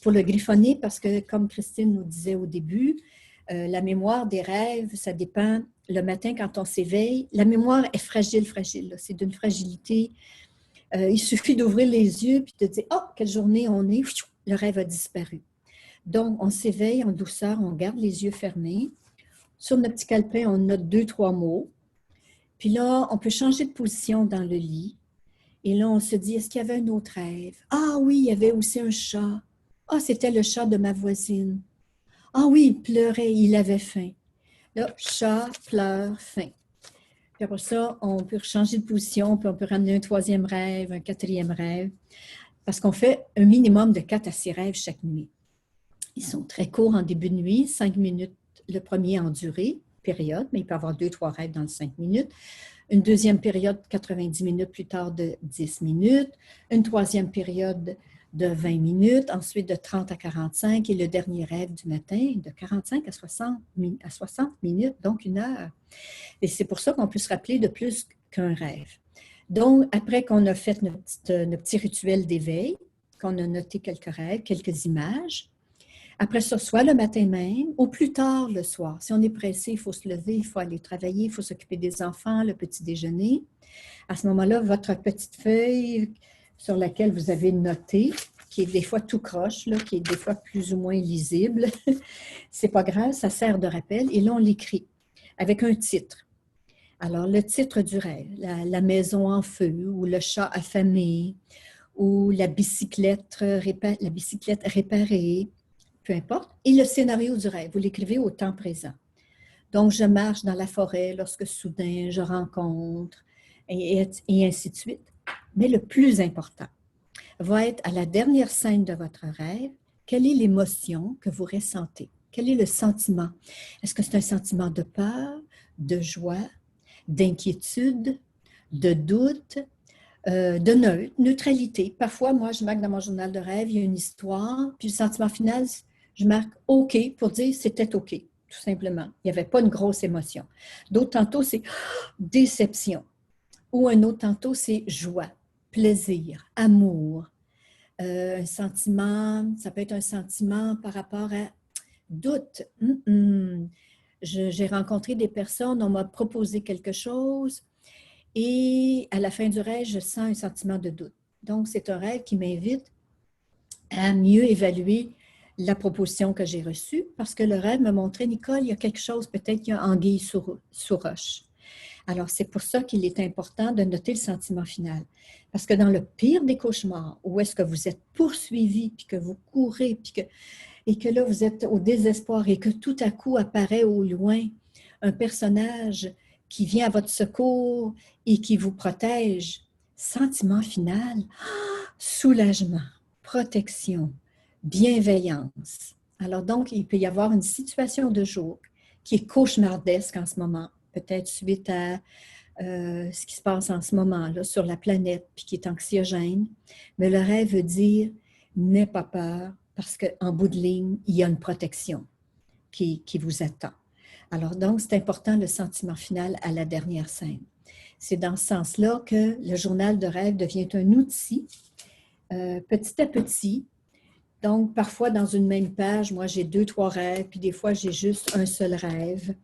Pour le griffonner, parce que comme Christine nous disait au début, la mémoire des rêves, ça dépend. Le matin, quand on s'éveille, la mémoire est fragile. C'est d'une fragilité. Il suffit d'ouvrir les yeux et de dire « Oh, quelle journée on est! » Le rêve a disparu. Donc, on s'éveille en douceur, on garde les yeux fermés. Sur notre petit calepin, on note 2-3 mots. Puis là, on peut changer de position dans le lit. Et là, on se dit, est-ce qu'il y avait un autre rêve? Ah oui, il y avait aussi un chat. Ah, c'était le chat de ma voisine. Ah oui, il pleurait, il avait faim. Là, chat, pleure, faim. Puis après ça, on peut changer de position, puis on peut ramener un 3e rêve, un 4e rêve, parce qu'on fait un minimum de 4 à 6 rêves chaque nuit. Ils sont très courts en début de nuit, 5 minutes le premier en durée, période, mais il peut y avoir 2-3 rêves dans les 5 minutes. Une deuxième période, 90 minutes plus tard, de 10 minutes. Une 3e période de 20 minutes, ensuite de 30 à 45, et le dernier rêve du matin de 45 à 60 minutes, donc 1 heure. Et c'est pour ça qu'on peut se rappeler de plus qu'un rêve. Donc, après qu'on a fait notre petit rituel d'éveil, qu'on a noté quelques rêves, quelques images, après ça, soit le matin même ou plus tard le soir. Si on est pressé, il faut se lever, il faut aller travailler, il faut s'occuper des enfants, le petit déjeuner. À ce moment-là, votre petite feuille sur laquelle vous avez noté, qui est des fois tout croche, là, qui est des fois plus ou moins lisible, c'est pas grave, ça sert de rappel. Et là, on l'écrit avec un titre. Alors, le titre du rêve, la maison en feu ou le chat affamé ou la bicyclette réparée, peu importe, et le scénario du rêve, vous l'écrivez au temps présent. Donc, je marche dans la forêt lorsque soudain je rencontre, et ainsi de suite. Mais le plus important, va être à la dernière scène de votre rêve, quelle est l'émotion que vous ressentez? Quel est le sentiment? Est-ce que c'est un sentiment de peur, de joie, d'inquiétude, de doute, de neutralité? Parfois, moi, je marque dans mon journal de rêve, il y a une histoire, puis le sentiment final, je marque OK pour dire c'était OK, tout simplement. Il n'y avait pas une grosse émotion. D'autres tantôt, c'est déception. Ou un autre tantôt, c'est joie, plaisir, amour. Un sentiment, ça peut être un sentiment par rapport à doute. J'ai rencontré des personnes, on m'a proposé quelque chose et à la fin du rêve, je sens un sentiment de doute. Donc, c'est un rêve qui m'invite à mieux évaluer la proposition que j'ai reçue parce que le rêve me montrait, Nicole, il y a quelque chose, peut-être qu'il y a anguille sous roche. Alors, c'est pour ça qu'il est important de noter le sentiment final. Parce que dans le pire des cauchemars, où est-ce que vous êtes poursuivi, puis que vous courez, et que là, vous êtes au désespoir et que tout à coup apparaît au loin un personnage qui vient à votre secours et qui vous protège, sentiment final, soulagement, protection, bienveillance. Alors donc, il peut y avoir une situation de jour qui est cauchemardesque en ce moment, peut-être suite à ce qui se passe en ce moment là, sur la planète, puis qui est anxiogène. Mais le rêve veut dire, n'aie pas peur, parce qu'en bout de ligne, il y a une protection qui vous attend. Alors donc, c'est important le sentiment final à la dernière scène. C'est dans ce sens-là que le journal de rêve devient un outil, petit à petit. Donc, parfois, dans une même page, moi, j'ai 2, 3 rêves, puis des fois, j'ai juste un seul rêve.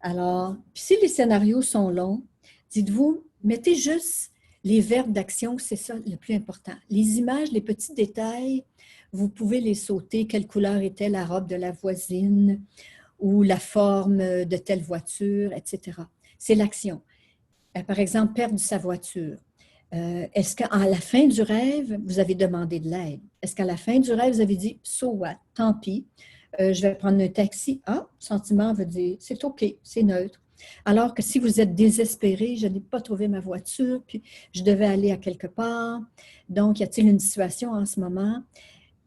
Alors, puis si les scénarios sont longs, dites-vous, mettez juste les verbes d'action, c'est ça le plus important. Les images, les petits détails, vous pouvez les sauter. Quelle couleur était la robe de la voisine ou la forme de telle voiture, etc. C'est l'action. Par exemple, perdre sa voiture. Est-ce qu'à la fin du rêve, vous avez demandé de l'aide? Est-ce qu'à la fin du rêve, vous avez dit, so what, tant pis, je vais prendre un taxi. Ah, sentiment veut dire, c'est OK, c'est neutre. Alors que si vous êtes désespéré, je n'ai pas trouvé ma voiture, puis je devais aller à quelque part. Donc, y a-t-il une situation en ce moment?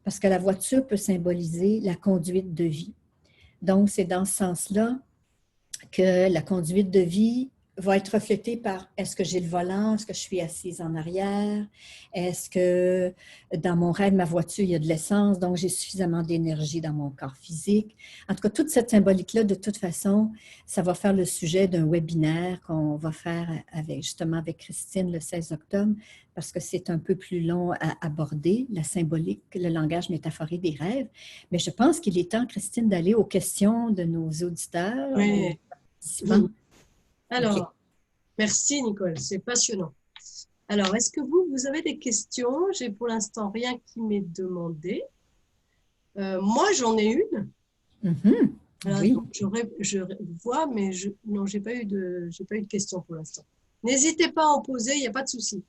Parce que la voiture peut symboliser la conduite de vie. Donc, c'est dans ce sens-là que la conduite de vie va être reflétée par est-ce que j'ai le volant, est-ce que je suis assise en arrière, est-ce que dans mon rêve, ma voiture, il y a de l'essence, donc j'ai suffisamment d'énergie dans mon corps physique. En tout cas, toute cette symbolique-là, de toute façon, ça va faire le sujet d'un webinaire qu'on va faire justement avec Christine le 16 octobre, parce que c'est un peu plus long à aborder, la symbolique, le langage métaphorique des rêves. Mais je pense qu'il est temps, Christine, d'aller aux questions de nos auditeurs,
Oui.
participants.
Alors,
Okay.
Merci Nicole, c'est passionnant. Alors, est-ce que vous avez des questions? J'ai pour l'instant rien qui m'est demandé. Moi, j'en ai une. Voilà,
Oui.
donc je vois, mais non, j'ai pas eu de questions pour l'instant. N'hésitez pas à en poser, il n'y a pas de souci.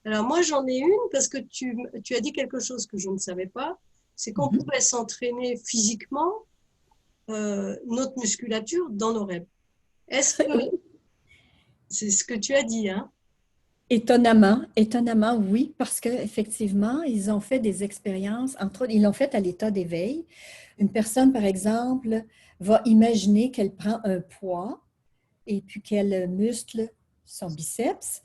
Alors, moi, j'en ai une parce que tu as dit quelque chose que je ne savais pas. C'est qu'on pouvait s'entraîner physiquement notre musculature dans nos rêves. Est-ce que c'est ce que tu as dit, hein?
Étonnamment, oui, parce qu'effectivement, ils ont fait des expériences, entre autres, ils l'ont fait à l'état d'éveil. Une personne, par exemple, va imaginer qu'elle prend un poids et puis qu'elle muscle son biceps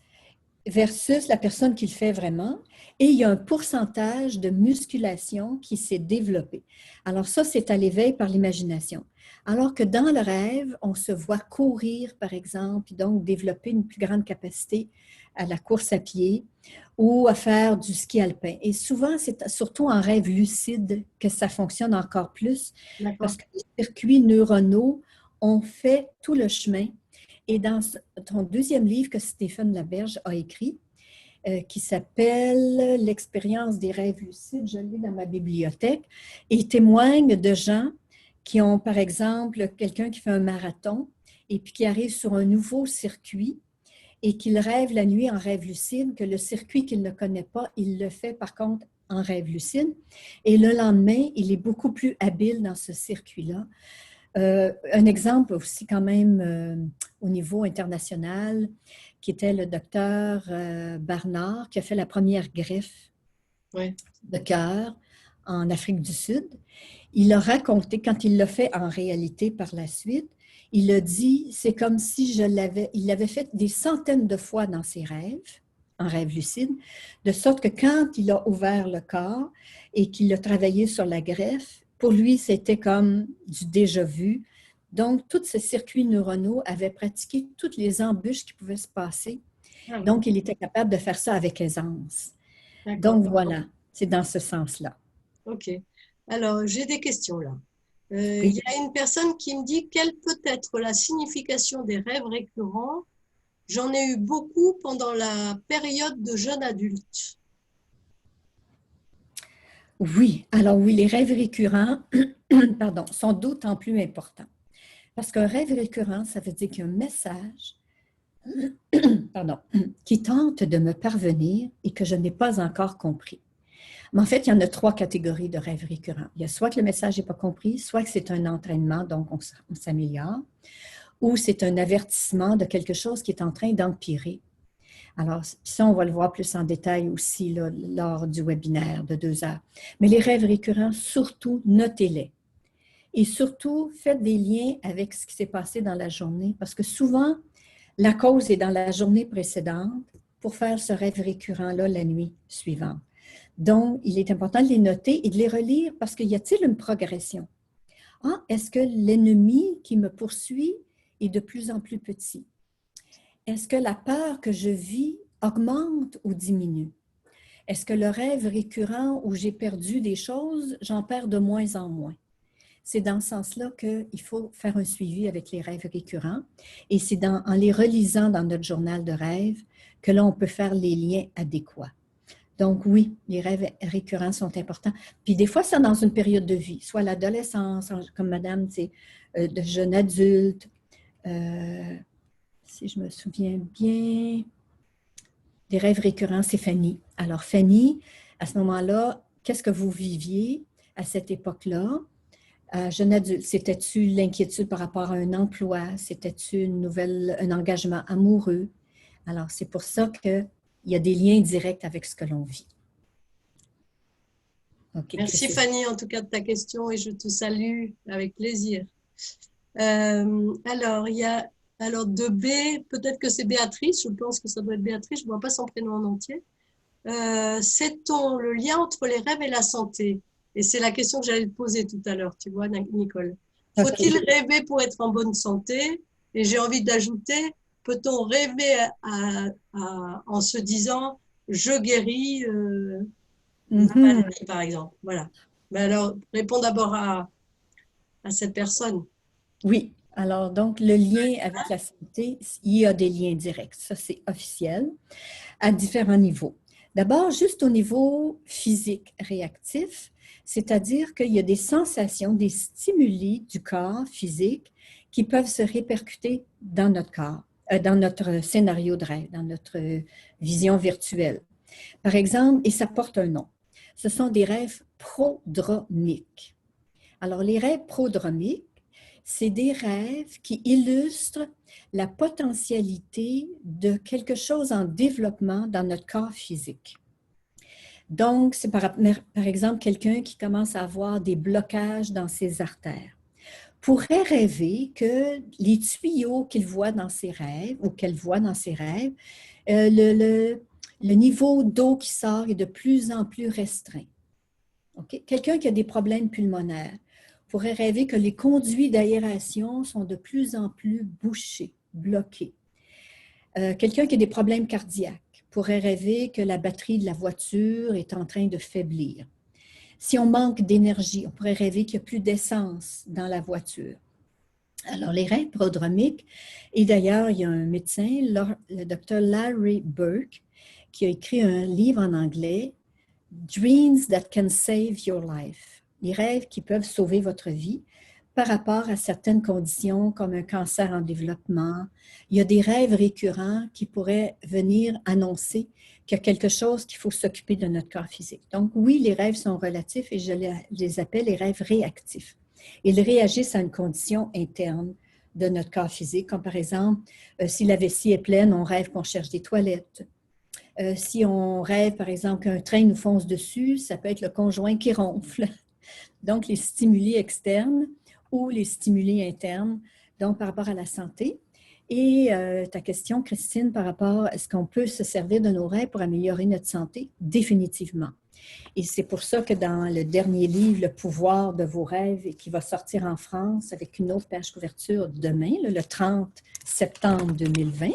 versus la personne qui le fait vraiment. Et il y a un pourcentage de musculation qui s'est développé. Alors ça, c'est à l'éveil par l'imagination. Alors que dans le rêve, on se voit courir, par exemple, donc développer une plus grande capacité à la course à pied ou à faire du ski alpin. Et souvent, c'est surtout en rêve lucide que ça fonctionne encore plus parce que les circuits neuronaux ont fait tout le chemin. Et dans ton deuxième livre que Stéphane Laberge a écrit, qui s'appelle L'expérience des rêves lucides, je l'ai dans ma bibliothèque, et il témoigne de gens qui ont, par exemple, quelqu'un qui fait un marathon et puis qui arrive sur un nouveau circuit et qu'il rêve la nuit en rêve lucide, que le circuit qu'il ne connaît pas, il le fait par contre en rêve lucide. Et le lendemain, il est beaucoup plus habile dans ce circuit-là. Un exemple aussi quand même au niveau international, qui était le docteur Barnard, qui a fait la première greffe
Ouais.
de cœur en Afrique du Sud. Il a raconté, quand il l'a fait en réalité par la suite, il a dit, c'est comme si il l'avait fait des centaines de fois dans ses rêves, en rêve lucide, de sorte que quand il a ouvert le corps et qu'il a travaillé sur la greffe, pour lui, c'était comme du déjà vu. Donc, tous ces circuits neuronaux avaient pratiqué toutes les embûches qui pouvaient se passer.
Ah oui,
Donc, il était capable de faire ça avec aisance.
d'accord.
Donc, voilà, c'est dans ce sens-là.
OK. Alors, j'ai des questions là. Il y
Oui.
a une personne qui me dit quelle peut être la signification des rêves récurrents. J'en ai eu beaucoup pendant la période de jeune adulte.
Oui, alors oui, les rêves récurrents, pardon, sont d'autant plus importants. Parce qu'un rêve récurrent, ça veut dire qu'il y a un message, pardon, qui tente de me parvenir et que je n'ai pas encore compris. Mais en fait, il y en a trois catégories de rêves récurrents. Il y a soit que le message n'est pas compris, soit que c'est un entraînement, donc on s'améliore, ou c'est un avertissement de quelque chose qui est en train d'empirer. Alors, ça, on va le voir plus en détail aussi là, lors du webinaire de 2 heures. Mais les rêves récurrents, surtout, notez-les. Et surtout, faites des liens avec ce qui s'est passé dans la journée, parce que souvent, la cause est dans la journée précédente pour faire ce rêve récurrent-là la nuit suivante. Donc, il est important de les noter et de les relire parce qu'il y a-t-il une progression? Ah, est-ce que l'ennemi qui me poursuit est de plus en plus petit? Est-ce que la peur que je vis augmente ou diminue? Est-ce que le rêve récurrent où j'ai perdu des choses, j'en perds de moins en moins? C'est dans ce sens-là qu'il faut faire un suivi avec les rêves récurrents. Et c'est en les relisant dans notre journal de rêve que là, on peut faire les liens adéquats. Donc oui, les rêves récurrents sont importants. Puis des fois, c'est dans une période de vie, soit l'adolescence, comme madame, c'est de jeune adulte, si je me souviens bien, des rêves récurrents, c'est Fanny. Alors Fanny, à ce moment-là, qu'est-ce que vous viviez à cette époque-là? Jeune adulte, c'était-tu l'inquiétude par rapport à un emploi? C'était-tu un engagement amoureux? Alors, c'est pour ça qu'il y a des liens directs avec ce que l'on vit. OK,
Merci
Christine.
Fanny en tout cas de ta question et je te salue avec plaisir. Alors, il y a alors de B, peut-être que c'est Béatrice, je pense que ça doit être Béatrice, je ne vois pas son prénom en entier. Sait-on le lien entre les rêves et la santé? Et c'est la question que j'allais te poser tout à l'heure, tu vois, Nicole. Faut-il
OK.
rêver pour être en bonne santé? Et j'ai envie d'ajouter, peut-on rêver en se disant, je guéris ma
Mhm.
maladie, par exemple? Voilà. Mais alors, réponds d'abord à cette personne.
Oui. Alors, donc, le lien avec la santé, il y a des liens directs. Ça, c'est officiel à différents niveaux. D'abord, juste au niveau physique réactif, c'est-à-dire qu'il y a des sensations, des stimuli du corps physique qui peuvent se répercuter dans notre corps, dans notre scénario de rêve, dans notre vision virtuelle. Par exemple, et ça porte un nom, ce sont des rêves prodromiques. Alors, les rêves prodromiques, c'est des rêves qui illustrent la potentialité de quelque chose en développement dans notre corps physique. Donc, c'est par exemple quelqu'un qui commence à avoir des blocages dans ses artères. Pourrait rêver que les tuyaux qu'il voit dans ses rêves ou qu'elle voit dans ses rêves, euh, le, le, le niveau d'eau qui sort est de plus en plus restreint. Okay? Quelqu'un qui a des problèmes pulmonaires pourrait rêver que les conduits d'aération sont de plus en plus bouchés, bloqués. Quelqu'un qui a des problèmes cardiaques pourrait rêver que la batterie de la voiture est en train de faiblir. Si on manque d'énergie, on pourrait rêver qu'il n'y a plus d'essence dans la voiture. Alors, les rêves prodromiques, et d'ailleurs, il y a un médecin, le docteur Larry Burke, qui a écrit un livre en anglais, Dreams that can save your life. Les rêves qui peuvent sauver votre vie par rapport à certaines conditions comme un cancer en développement. Il y a des rêves récurrents qui pourraient venir annoncer qu'il y a quelque chose qu'il faut s'occuper de notre corps physique. Donc oui, les rêves sont relatifs et je les appelle les rêves réactifs. Ils réagissent à une condition interne de notre corps physique, comme par exemple, si la vessie est pleine, on rêve qu'on cherche des toilettes. Si on rêve, par exemple, qu'un train nous fonce dessus, ça peut être le conjoint qui ronfle. Donc, les stimuli externes ou les stimuli internes, donc par rapport à la santé. Et ta question, Christine, par rapport à est-ce qu'on peut se servir de nos rêves pour améliorer notre santé? Définitivement. Et c'est pour ça que dans le dernier livre, Le pouvoir de vos rêves, et qui va sortir en France avec une autre page couverture demain, le 30 septembre 2020,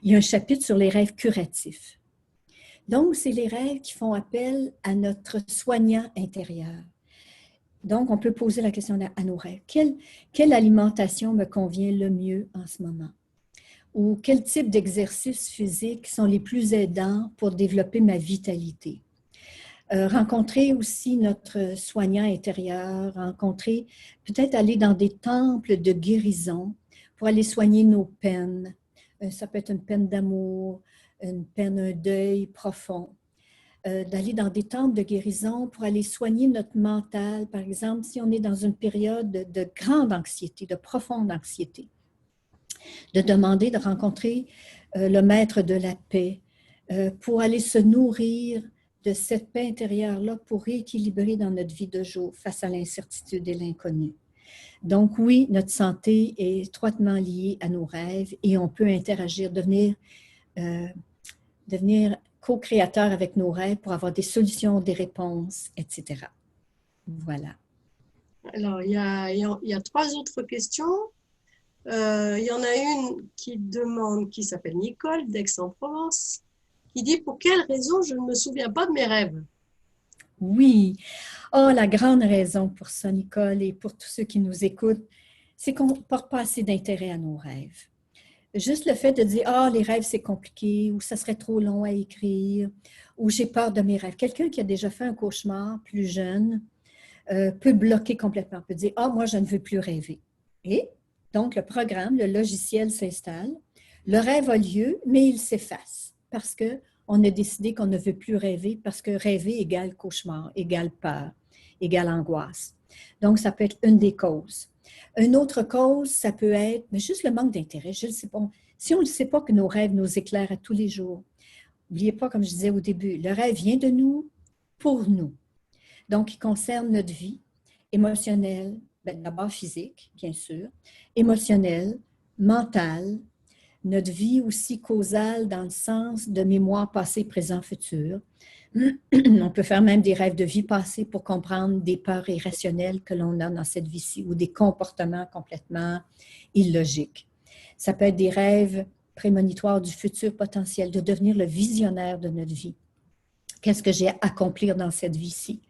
il y a un chapitre sur les rêves curatifs. Donc, c'est les rêves qui font appel à notre soignant intérieur. Donc, on peut poser la question à nos rêves. Quelle alimentation me convient le mieux en ce moment? Ou quel type d'exercices physiques sont les plus aidants pour développer ma vitalité? Rencontrer aussi notre soignant intérieur, rencontrer, peut-être aller dans des temples de guérison pour aller soigner nos peines. Ça peut être une peine d'amour, une peine, un deuil profond. D'aller dans des temples de guérison pour aller soigner notre mental. Par exemple, si on est dans une période de grande anxiété, de profonde anxiété, de demander de rencontrer le maître de la paix pour aller se nourrir de cette paix intérieure-là pour rééquilibrer dans notre vie de jour face à l'incertitude et l'inconnu. Donc oui, notre santé est étroitement liée à nos rêves et on peut interagir, devenir co-créateur avec nos rêves pour avoir des solutions, des réponses, etc. Voilà.
Alors, il y a trois autres questions. Il y en a une qui demande, qui s'appelle Nicole d'Aix-en-Provence, qui dit « Pour quelle raison je ne me souviens pas de mes rêves ?»
Oui. Oh, la grande raison pour ça, Nicole, et pour tous ceux qui nous écoutent, c'est qu'on ne porte pas assez d'intérêt à nos rêves. Juste le fait de dire « Ah, les rêves, c'est compliqué » ou « ça serait trop long à écrire » ou « j'ai peur de mes rêves ». Quelqu'un qui a déjà fait un cauchemar plus jeune peut bloquer complètement, peut dire « Ah, moi, je ne veux plus rêver ». Et donc, le programme, le logiciel s'installe, le rêve a lieu, mais il s'efface parce qu'on a décidé qu'on ne veut plus rêver parce que rêver égale cauchemar, égale peur, égale angoisse. Donc, ça peut être une des causes. Une autre cause, ça peut être mais juste le manque d'intérêt. Je ne sais pas. Si on ne sait pas que nos rêves nous éclairent à tous les jours, n'oubliez pas, comme je disais au début, le rêve vient de nous pour nous. Donc, il concerne notre vie émotionnelle, d'abord physique, bien sûr, émotionnelle, mentale, notre vie aussi causale dans le sens de mémoire passée, présent, futur. On peut faire même des rêves de vie passée pour comprendre des peurs irrationnelles que l'on a dans cette vie-ci ou des comportements complètement illogiques. Ça peut être des rêves prémonitoires du futur potentiel, de devenir le visionnaire de notre vie. Qu'est-ce que j'ai à accomplir dans cette vie-ci?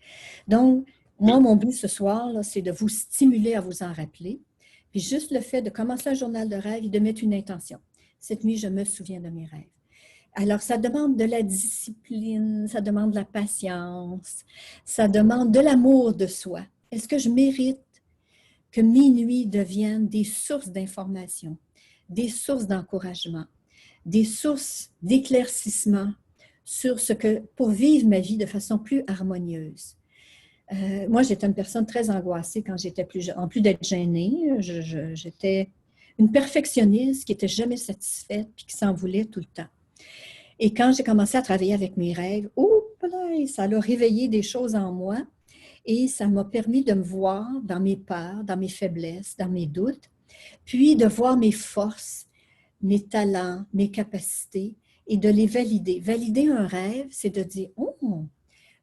Donc, moi, mon but ce soir, c'est de vous stimuler à vous en rappeler. Puis juste le fait de commencer un journal de rêve et de mettre une intention. Cette nuit, je me souviens de mes rêves. Alors, ça demande de la discipline, ça demande de la patience, ça demande de l'amour de soi. Est-ce que je mérite que mes nuits deviennent des sources d'information, des sources d'encouragement, des sources d'éclaircissement sur ce que, pour vivre ma vie de façon plus harmonieuse? Moi, j'étais une personne très angoissée quand j'étais plus jeune. En plus d'être gênée, j'étais une perfectionniste qui n'était jamais satisfaite puis qui s'en voulait tout le temps. Et quand j'ai commencé à travailler avec mes rêves, ça a réveillé des choses en moi et ça m'a permis de me voir dans mes peurs, dans mes faiblesses, dans mes doutes, puis de voir mes forces, mes talents, mes capacités et de les valider. Valider un rêve, c'est de dire « Oh,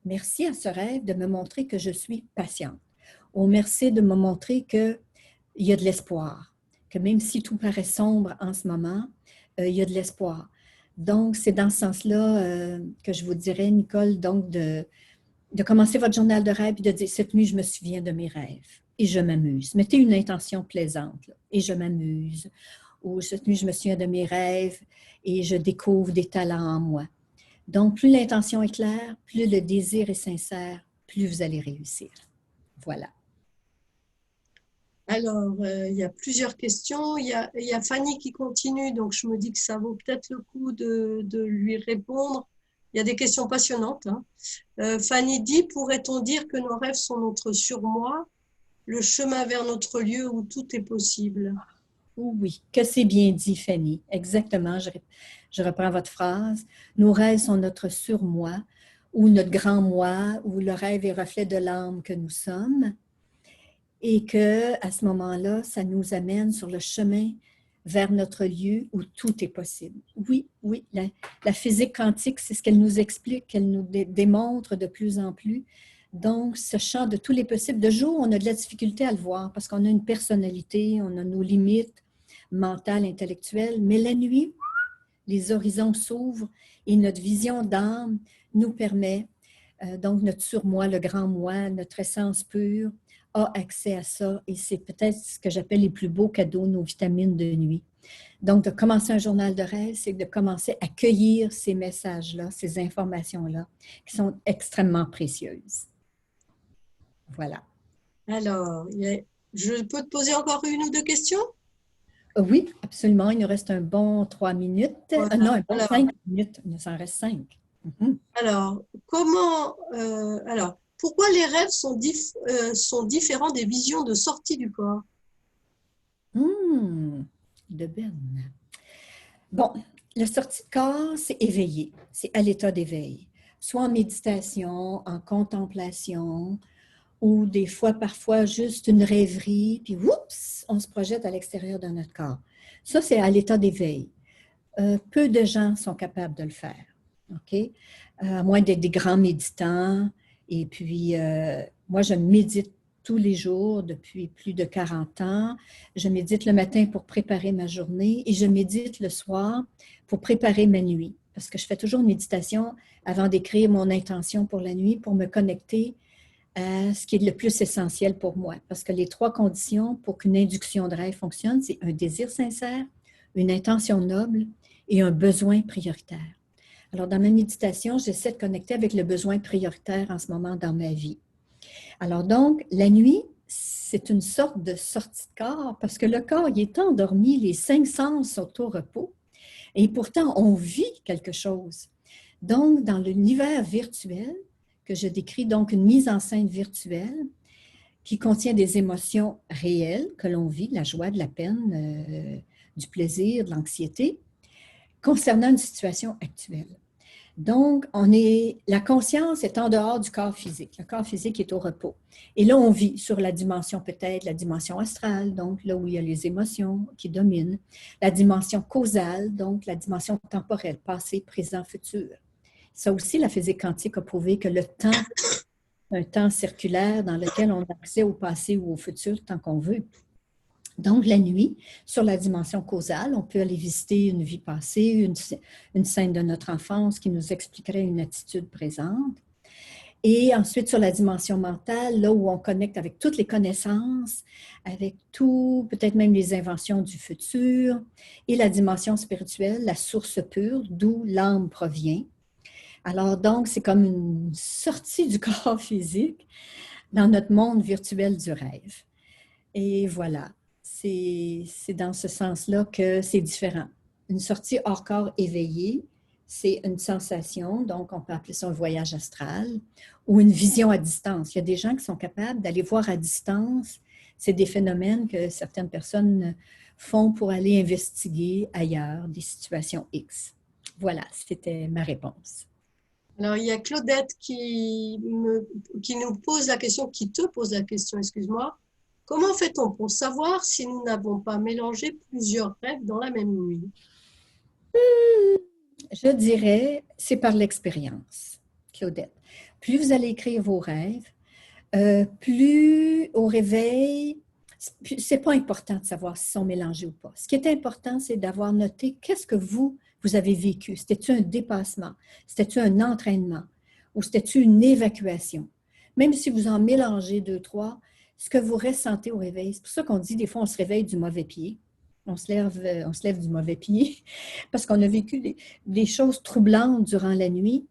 merci à ce rêve de me montrer que je suis patiente. Oh, merci de me montrer qu'il y a de l'espoir, que même si tout paraît sombre en ce moment, il y a de l'espoir. » Donc, c'est dans ce sens-là que je vous dirais, Nicole, donc de commencer votre journal de rêve et de dire « Cette nuit, je me souviens de mes rêves et je m'amuse. » Mettez une intention plaisante, là, « et je m'amuse » ou « Cette nuit, je me souviens de mes rêves et je découvre des talents en moi. » Donc, plus l'intention est claire, plus le désir est sincère, plus vous allez réussir. Voilà.
Alors, il y a plusieurs questions. Il y a Fanny qui continue, donc je me dis que ça vaut peut-être le coup de lui répondre. Il y a des questions passionnantes. Fanny dit, pourrait-on dire que nos rêves sont notre surmoi, le chemin vers notre lieu où tout est possible?
Oui, que c'est bien dit, Fanny. Exactement, je reprends votre phrase. Nos rêves sont notre surmoi ou notre grand moi, où le rêve est reflet de l'âme que nous sommes. Et que à ce moment-là, ça nous amène sur le chemin vers notre lieu où tout est possible. Oui, oui, la physique quantique, c'est ce qu'elle nous explique, qu'elle nous démontre de plus en plus. Donc, ce champ de tous les possibles, de jour, on a de la difficulté à le voir parce qu'on a une personnalité, on a nos limites mentales, intellectuelles, mais la nuit, les horizons s'ouvrent et notre vision d'âme nous permet, donc notre surmoi, le grand moi, notre essence pure, a accès à ça et c'est peut-être ce que j'appelle les plus beaux cadeaux, nos vitamines de nuit. Donc, de commencer un journal de rêve, c'est de commencer à cueillir ces messages-là, ces informations-là, qui sont extrêmement précieuses. Voilà.
Alors, je peux te poser encore une ou deux questions?
Oui, absolument. Il nous reste un bon 3 minutes.
Voilà.
Non, un bon 5 minutes. Il nous en reste 5.
Alors, pourquoi les rêves sont différents des visions de sortie du corps?
De Ben. Bon, le sortie de corps, c'est éveillé, c'est à l'état d'éveil, soit en méditation, en contemplation, ou des fois, parfois, juste une rêverie, puis oups, on se projette à l'extérieur de notre corps. Ça, c'est à l'état d'éveil. Peu de gens sont capables de le faire, OK? À moins d'être des grands méditants. Et puis, moi, je médite tous les jours depuis plus de 40 ans. Je médite le matin pour préparer ma journée et je médite le soir pour préparer ma nuit. Parce que je fais toujours une méditation avant d'écrire mon intention pour la nuit pour me connecter à ce qui est le plus essentiel pour moi. Parce que les 3 conditions pour qu'une induction de rêve fonctionne, c'est un désir sincère, une intention noble et un besoin prioritaire. Alors, dans ma méditation, j'essaie de connecter avec le besoin prioritaire en ce moment dans ma vie. Alors donc, la nuit, c'est une sorte de sortie de corps parce que le corps, il est endormi, les 5 sens sont au repos et pourtant, on vit quelque chose. Donc, dans l'univers virtuel, que je décris, donc une mise en scène virtuelle qui contient des émotions réelles que l'on vit, de la joie, de la peine, du plaisir, de l'anxiété, concernant une situation actuelle. Donc, la conscience est en dehors du corps physique. Le corps physique est au repos. Et là, on vit sur la dimension peut-être, la dimension astrale, donc là où il y a les émotions qui dominent, la dimension causale, donc la dimension temporelle, passé, présent, futur. Ça aussi, la physique quantique a prouvé que le temps, un temps circulaire dans lequel on a accès au passé ou au futur tant qu'on veut. Donc, la nuit, sur la dimension causale, on peut aller visiter une vie passée, une scène de notre enfance qui nous expliquerait une attitude présente. Et ensuite, sur la dimension mentale, là où on connecte avec toutes les connaissances, avec tout, peut-être même les inventions du futur, et la dimension spirituelle, la source pure, d'où l'âme provient. Alors donc, c'est comme une sortie du corps physique dans notre monde virtuel du rêve. Et voilà, c'est dans ce sens-là que c'est différent. Une sortie hors corps éveillée, c'est une sensation, donc on peut appeler ça un voyage astral, ou une vision à distance. Il y a des gens qui sont capables d'aller voir à distance. C'est des phénomènes que certaines personnes font pour aller investiguer ailleurs des situations X. Voilà, c'était ma réponse.
Alors, il y a Claudette qui nous pose la question, qui te pose la question, excuse-moi. Comment fait-on pour savoir si nous n'avons pas mélangé plusieurs rêves dans la même nuit?
Je dirais, c'est par l'expérience, Claudette. Plus vous allez écrire vos rêves, plus au réveil, c'est pas important de savoir s'ils sont mélangés ou pas. Ce qui est important, c'est d'avoir noté qu'est-ce que vous avez vécu. C'était-tu un dépassement? C'était-tu un entraînement? Ou c'était-tu une évacuation? Même si vous en mélangez 2, 3, ce que vous ressentez au réveil, c'est pour ça qu'on dit des fois on se réveille du mauvais pied. On se lève du mauvais pied parce qu'on a vécu des choses troublantes durant la nuit.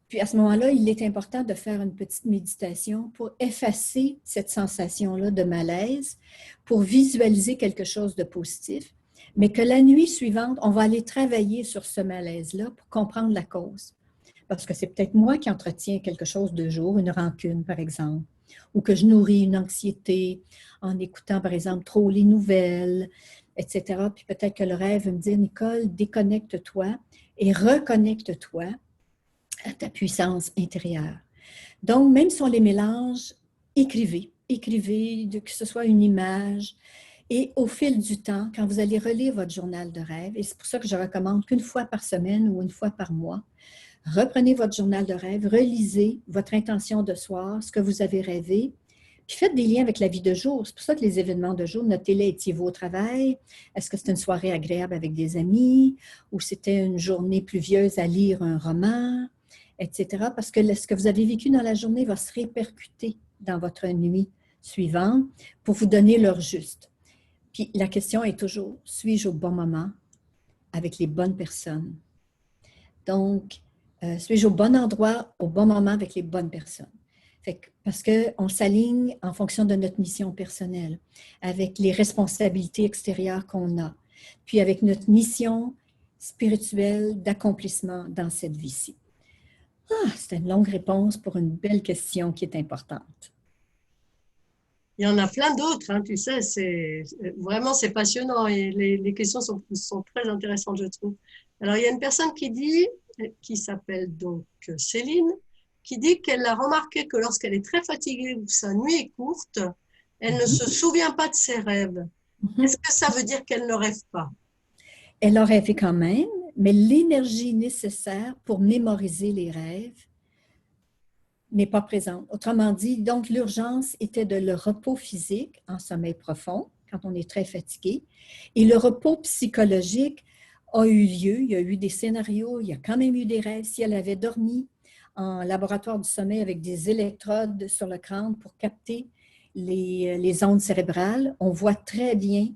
Puis à ce moment-là, il est important de faire une petite méditation pour effacer cette sensation-là de malaise, pour visualiser quelque chose de positif, mais que la nuit suivante, on va aller travailler sur ce malaise-là pour comprendre la cause. Parce que c'est peut-être moi qui entretiens quelque chose de jour, une rancune par exemple, ou que je nourris une anxiété en écoutant par exemple trop les nouvelles, etc. Puis peut-être que le rêve va me dire, Nicole, déconnecte-toi et reconnecte-toi à ta puissance intérieure. Donc, même si on les mélange, écrivez, écrivez, que ce soit une image. Et au fil du temps, quand vous allez relire votre journal de rêve, et c'est pour ça que je recommande qu'une fois par semaine ou une fois par mois, reprenez votre journal de rêve, relisez votre intention de soir, ce que vous avez rêvé, puis faites des liens avec la vie de jour. C'est pour ça que les événements de jour, notez-les, étiez-vous au travail? Est-ce que c'était une soirée agréable avec des amis? Ou c'était une journée pluvieuse à lire un roman? Etc. Parce que ce que vous avez vécu dans la journée va se répercuter dans votre nuit suivante pour vous donner l'heure juste. Puis la question est toujours, suis-je au bon moment avec les bonnes personnes? Donc, suis-je au bon endroit, au bon moment avec les bonnes personnes? Parce qu'on s'aligne en fonction de notre mission personnelle, avec les responsabilités extérieures qu'on a, puis avec notre mission spirituelle d'accomplissement dans cette vie-ci. C'était une longue réponse pour une belle question qui est importante.
Il y en a plein d'autres, hein, tu sais, vraiment c'est passionnant et les questions sont très intéressantes, je trouve. Alors, il y a une personne qui s'appelle donc Céline, qui dit qu'elle a remarqué que lorsqu'elle est très fatiguée ou que sa nuit est courte, elle ne se souvient pas de ses rêves. Est-ce que ça veut dire qu'elle ne rêve pas?
Elle a rêvé quand même, mais l'énergie nécessaire pour mémoriser les rêves n'est pas présente. Autrement dit, donc l'urgence était de le repos physique en sommeil profond, quand on est très fatigué, et le repos psychologique a eu lieu, il y a eu des scénarios, il y a quand même eu des rêves. Si elle avait dormi en laboratoire du sommeil avec des électrodes sur le crâne pour capter les ondes cérébrales, on voit très bien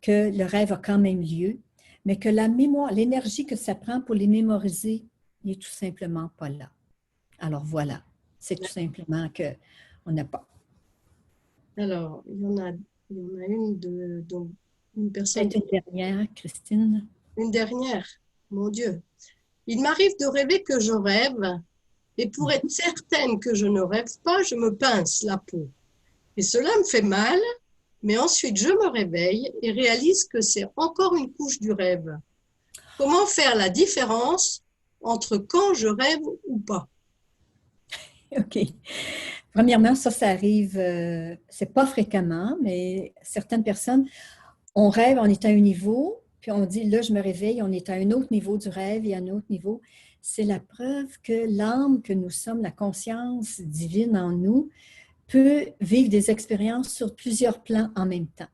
que le rêve a quand même lieu, mais que la mémoire, l'énergie que ça prend pour les mémoriser n'est tout simplement pas là. Alors voilà, c'est tout simplement qu'on n'a pas.
Alors, il y en a donc une personne.
Peut-être une dernière, Christine.
Une dernière, mon Dieu. Il m'arrive de rêver que je rêve, et pour être certaine que je ne rêve pas, je me pince la peau. Et cela me fait mal, mais ensuite je me réveille et réalise que c'est encore une couche du rêve. Comment faire la différence entre quand je rêve ou pas?
OK. Premièrement, ça arrive, c'est pas fréquemment, mais certaines personnes, on rêve, on est à un niveau, puis on dit, là, je me réveille, on est à un autre niveau du rêve et à un autre niveau. C'est la preuve que l'âme que nous sommes, la conscience divine en nous, peut vivre des expériences sur plusieurs plans en même temps.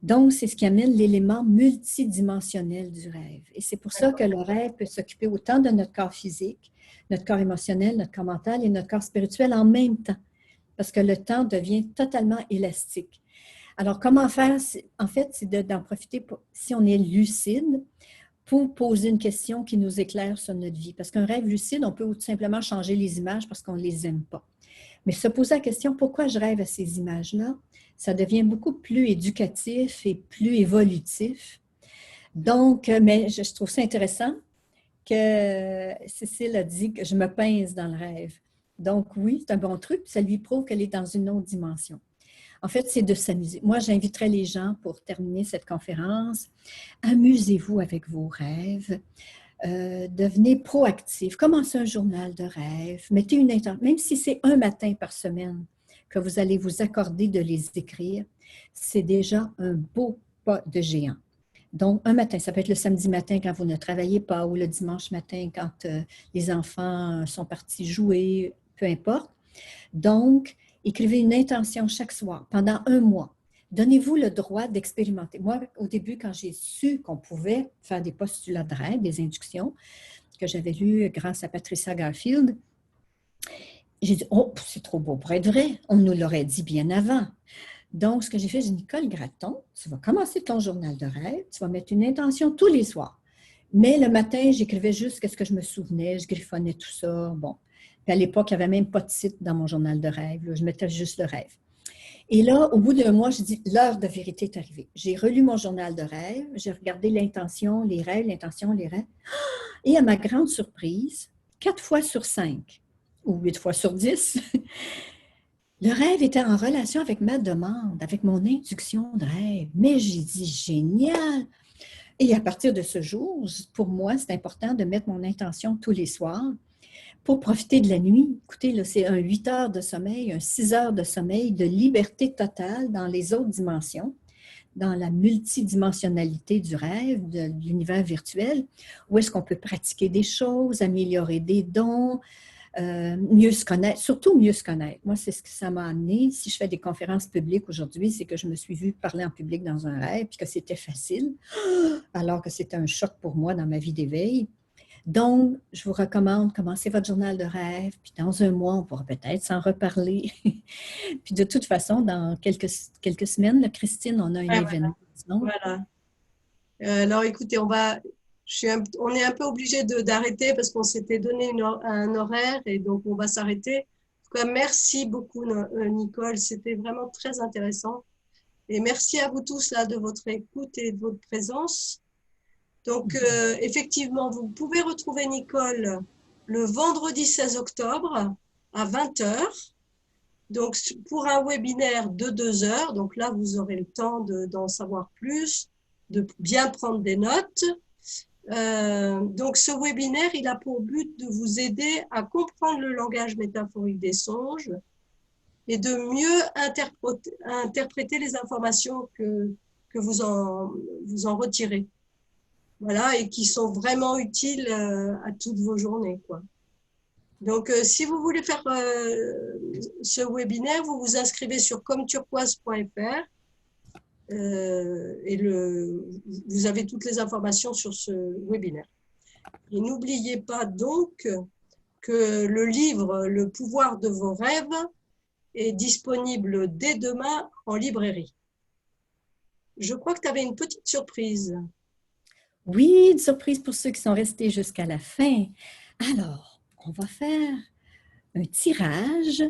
Donc, c'est ce qui amène l'élément multidimensionnel du rêve. Et c'est pour ça que le rêve peut s'occuper autant de notre corps physique, notre corps émotionnel, notre corps mental et notre corps spirituel en même temps, parce que le temps devient totalement élastique. Alors, comment faire? En fait, c'est d'en profiter, si on est lucide, pour poser une question qui nous éclaire sur notre vie. Parce qu'un rêve lucide, on peut tout simplement changer les images parce qu'on ne les aime pas. Mais se poser la question, pourquoi je rêve à ces images-là? Ça devient beaucoup plus éducatif et plus évolutif. Donc, mais je trouve ça intéressant que Cécile a dit que je me pince dans le rêve. Donc oui, c'est un bon truc, ça lui prouve qu'elle est dans une autre dimension. En fait, c'est de s'amuser. Moi, j'inviterais les gens pour terminer cette conférence. Amusez-vous avec vos rêves. Devenez proactif. Commencez un journal de rêve. Mettez une intention, même si c'est un matin par semaine que vous allez vous accorder de les écrire, c'est déjà un beau pas de géant. Donc, un matin, ça peut être le samedi matin quand vous ne travaillez pas ou le dimanche matin quand les enfants sont partis jouer, peu importe. Donc, écrivez une intention chaque soir pendant un mois. Donnez-vous le droit d'expérimenter. Moi, au début, quand j'ai su qu'on pouvait faire des postulats de rêve, des inductions, que j'avais lues grâce à Patricia Garfield, j'ai dit, oh, c'est trop beau pour être vrai. On nous l'aurait dit bien avant. Donc, ce que j'ai fait, j'ai dit, Nicole Gratton, tu vas commencer ton journal de rêve, tu vas mettre une intention tous les soirs. Mais le matin, j'écrivais juste ce que je me souvenais, je griffonnais tout ça. Bon. Puis à l'époque, il n'y avait même pas de titre dans mon journal de rêve. Là. Je mettais juste le rêve. Et là, au bout d'un mois, j'ai dit, l'heure de vérité est arrivée. J'ai relu mon journal de rêve, j'ai regardé l'intention, les rêves, l'intention, les rêves. Et à ma grande surprise, 4 fois sur 5, ou 8 fois sur 10, Le rêve était en relation avec ma demande, avec mon induction de rêve. Mais j'ai dit, génial! Et à partir de ce jour, pour moi, c'est important de mettre mon intention tous les soirs pour profiter de la nuit. Écoutez, là, c'est un 8 heures de sommeil, un 6 heures de sommeil, de liberté totale dans les autres dimensions, dans la multidimensionnalité du rêve, de l'univers virtuel, où est-ce qu'on peut pratiquer des choses, améliorer des dons, mieux se connaître, surtout mieux se connaître. Moi, c'est ce que ça m'a amené. Si je fais des conférences publiques aujourd'hui, c'est que je me suis vue parler en public dans un rêve, puis que c'était facile, alors que c'était un choc pour moi dans ma vie d'éveil. Donc, je vous recommande, commencez votre journal de rêve, puis dans un mois, on pourra peut-être s'en reparler. Puis de toute façon, dans quelques semaines, là, Christine, on a un
Ouais,
événement. Non?
voilà. Alors écoutez, on est un peu obligé d'arrêter parce qu'on s'était donné un horaire et donc on va s'arrêter. En tout cas, merci beaucoup Nicole, c'était vraiment très intéressant. Et merci à vous tous là de votre écoute et de votre présence. Donc effectivement, vous pouvez retrouver Nicole le vendredi 16 octobre à 20 heures. Donc pour un webinaire de 2 heures, donc là vous aurez le temps d'en savoir plus, de bien prendre des notes. Donc ce webinaire, il a pour but de vous aider à comprendre le langage métaphorique des songes et de mieux interpréter les informations que vous en retirez. Voilà, et qui sont vraiment utiles à toutes vos journées, quoi. Donc, si vous voulez faire ce webinaire, vous vous inscrivez sur commeturquoise.fr et vous avez toutes les informations sur ce webinaire. Et n'oubliez pas donc que le livre Le pouvoir de vos rêves est disponible dès demain en librairie. Je crois que tu avais une petite surprise.
Oui, une surprise pour ceux qui sont restés jusqu'à la fin. Alors, on va faire un tirage.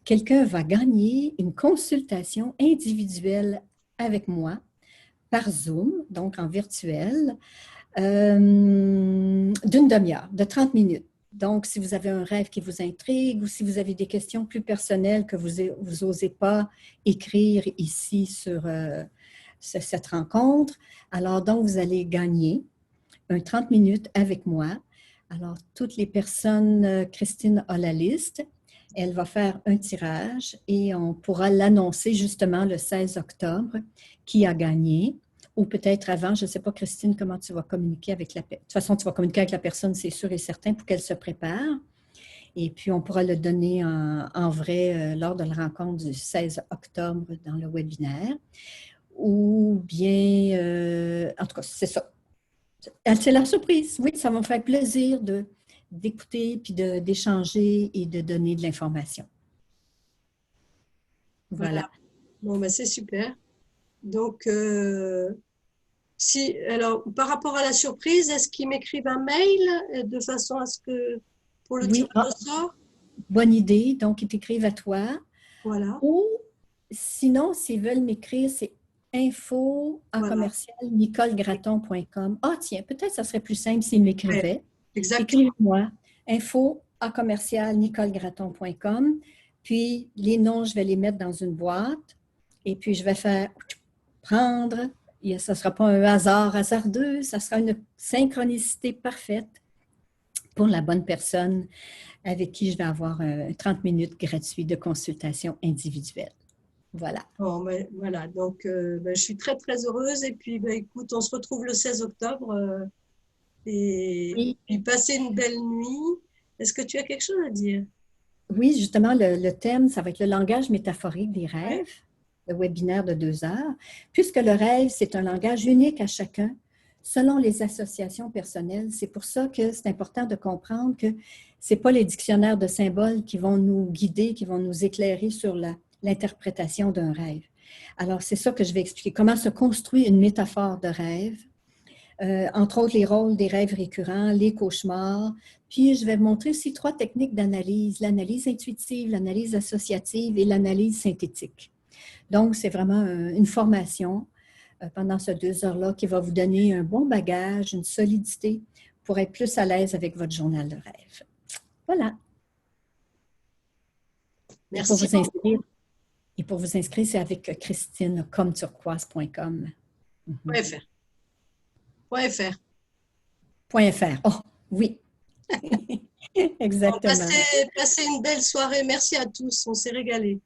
Quelqu'un va gagner une consultation individuelle avec moi par Zoom, donc en virtuel, d'une demi-heure, de 30 minutes. Donc, si vous avez un rêve qui vous intrigue ou si vous avez des questions plus personnelles que vous n'osez pas écrire ici sur cette rencontre, alors donc vous allez gagner un 30 minutes avec moi. Alors, toutes les personnes, Christine a la liste. Elle va faire un tirage et on pourra l'annoncer justement le 16 octobre qui a gagné. Ou peut-être avant, je ne sais pas, Christine, comment tu vas communiquer avec la personne. De toute façon, tu vas communiquer avec la personne, c'est sûr et certain, pour qu'elle se prépare. Et puis, on pourra le donner en vrai lors de la rencontre du 16 octobre dans le webinaire. Ou bien, en tout cas, c'est ça. C'est la surprise. Oui, ça va me faire plaisir d'écouter, puis d'échanger et de donner de l'information. Voilà.
Bon, ben, c'est super. Donc, alors, par rapport à la surprise, est-ce qu'ils m'écrivent un mail de façon à ce que, pour le
Oui,
tirage au sort?
bonne idée. Donc, ils t'écrivent à toi.
Voilà.
Ou sinon, s'ils veulent m'écrire, c'est info@nicolegratton.com. Ah, tiens, peut-être ça serait plus simple s'ils
Ouais,
m'écrivaient.
exactement.
Écrivez-moi info@nicolegratton.com. Puis, les noms, je vais les mettre dans une boîte. Et puis, je vais faire prendre. Et ça ne sera pas un hasard hasardeux, ça sera une synchronicité parfaite pour la bonne personne avec qui je vais avoir 30 minutes gratuit de consultation individuelle. Voilà.
Bon, ben, voilà. Donc, ben, je suis très, très heureuse. Et puis, ben, écoute, on se retrouve le 16 octobre et
Oui,
puis passez une belle nuit. Est-ce que tu as quelque chose à dire?
oui, justement, le thème, ça va être le langage métaphorique des
Ouais.
rêves, le webinaire de 2 heures, puisque le rêve, c'est un langage unique à chacun, selon les associations personnelles. C'est pour ça que c'est important de comprendre que ce n'est pas les dictionnaires de symboles qui vont nous guider, qui vont nous éclairer sur l'interprétation d'un rêve. Alors, c'est ça que je vais expliquer. Comment se construit une métaphore de rêve, entre autres les rôles des rêves récurrents, les cauchemars. Puis, je vais vous montrer aussi 3 techniques d'analyse, l'analyse intuitive, l'analyse associative et l'analyse synthétique. Donc, c'est vraiment une formation pendant ces 2 heures-là qui va vous donner un bon bagage, une solidité pour être plus à l'aise avec votre journal de rêve. Voilà. Et pour
Merci
vous inscrire,
beaucoup.
Et pour vous inscrire, c'est avec Christine, commeturquoise.com.
.fr. .fr.
.fr. Oh, oui.
Bon,
Exactement.
passez une belle soirée. Merci à tous. On s'est régalés.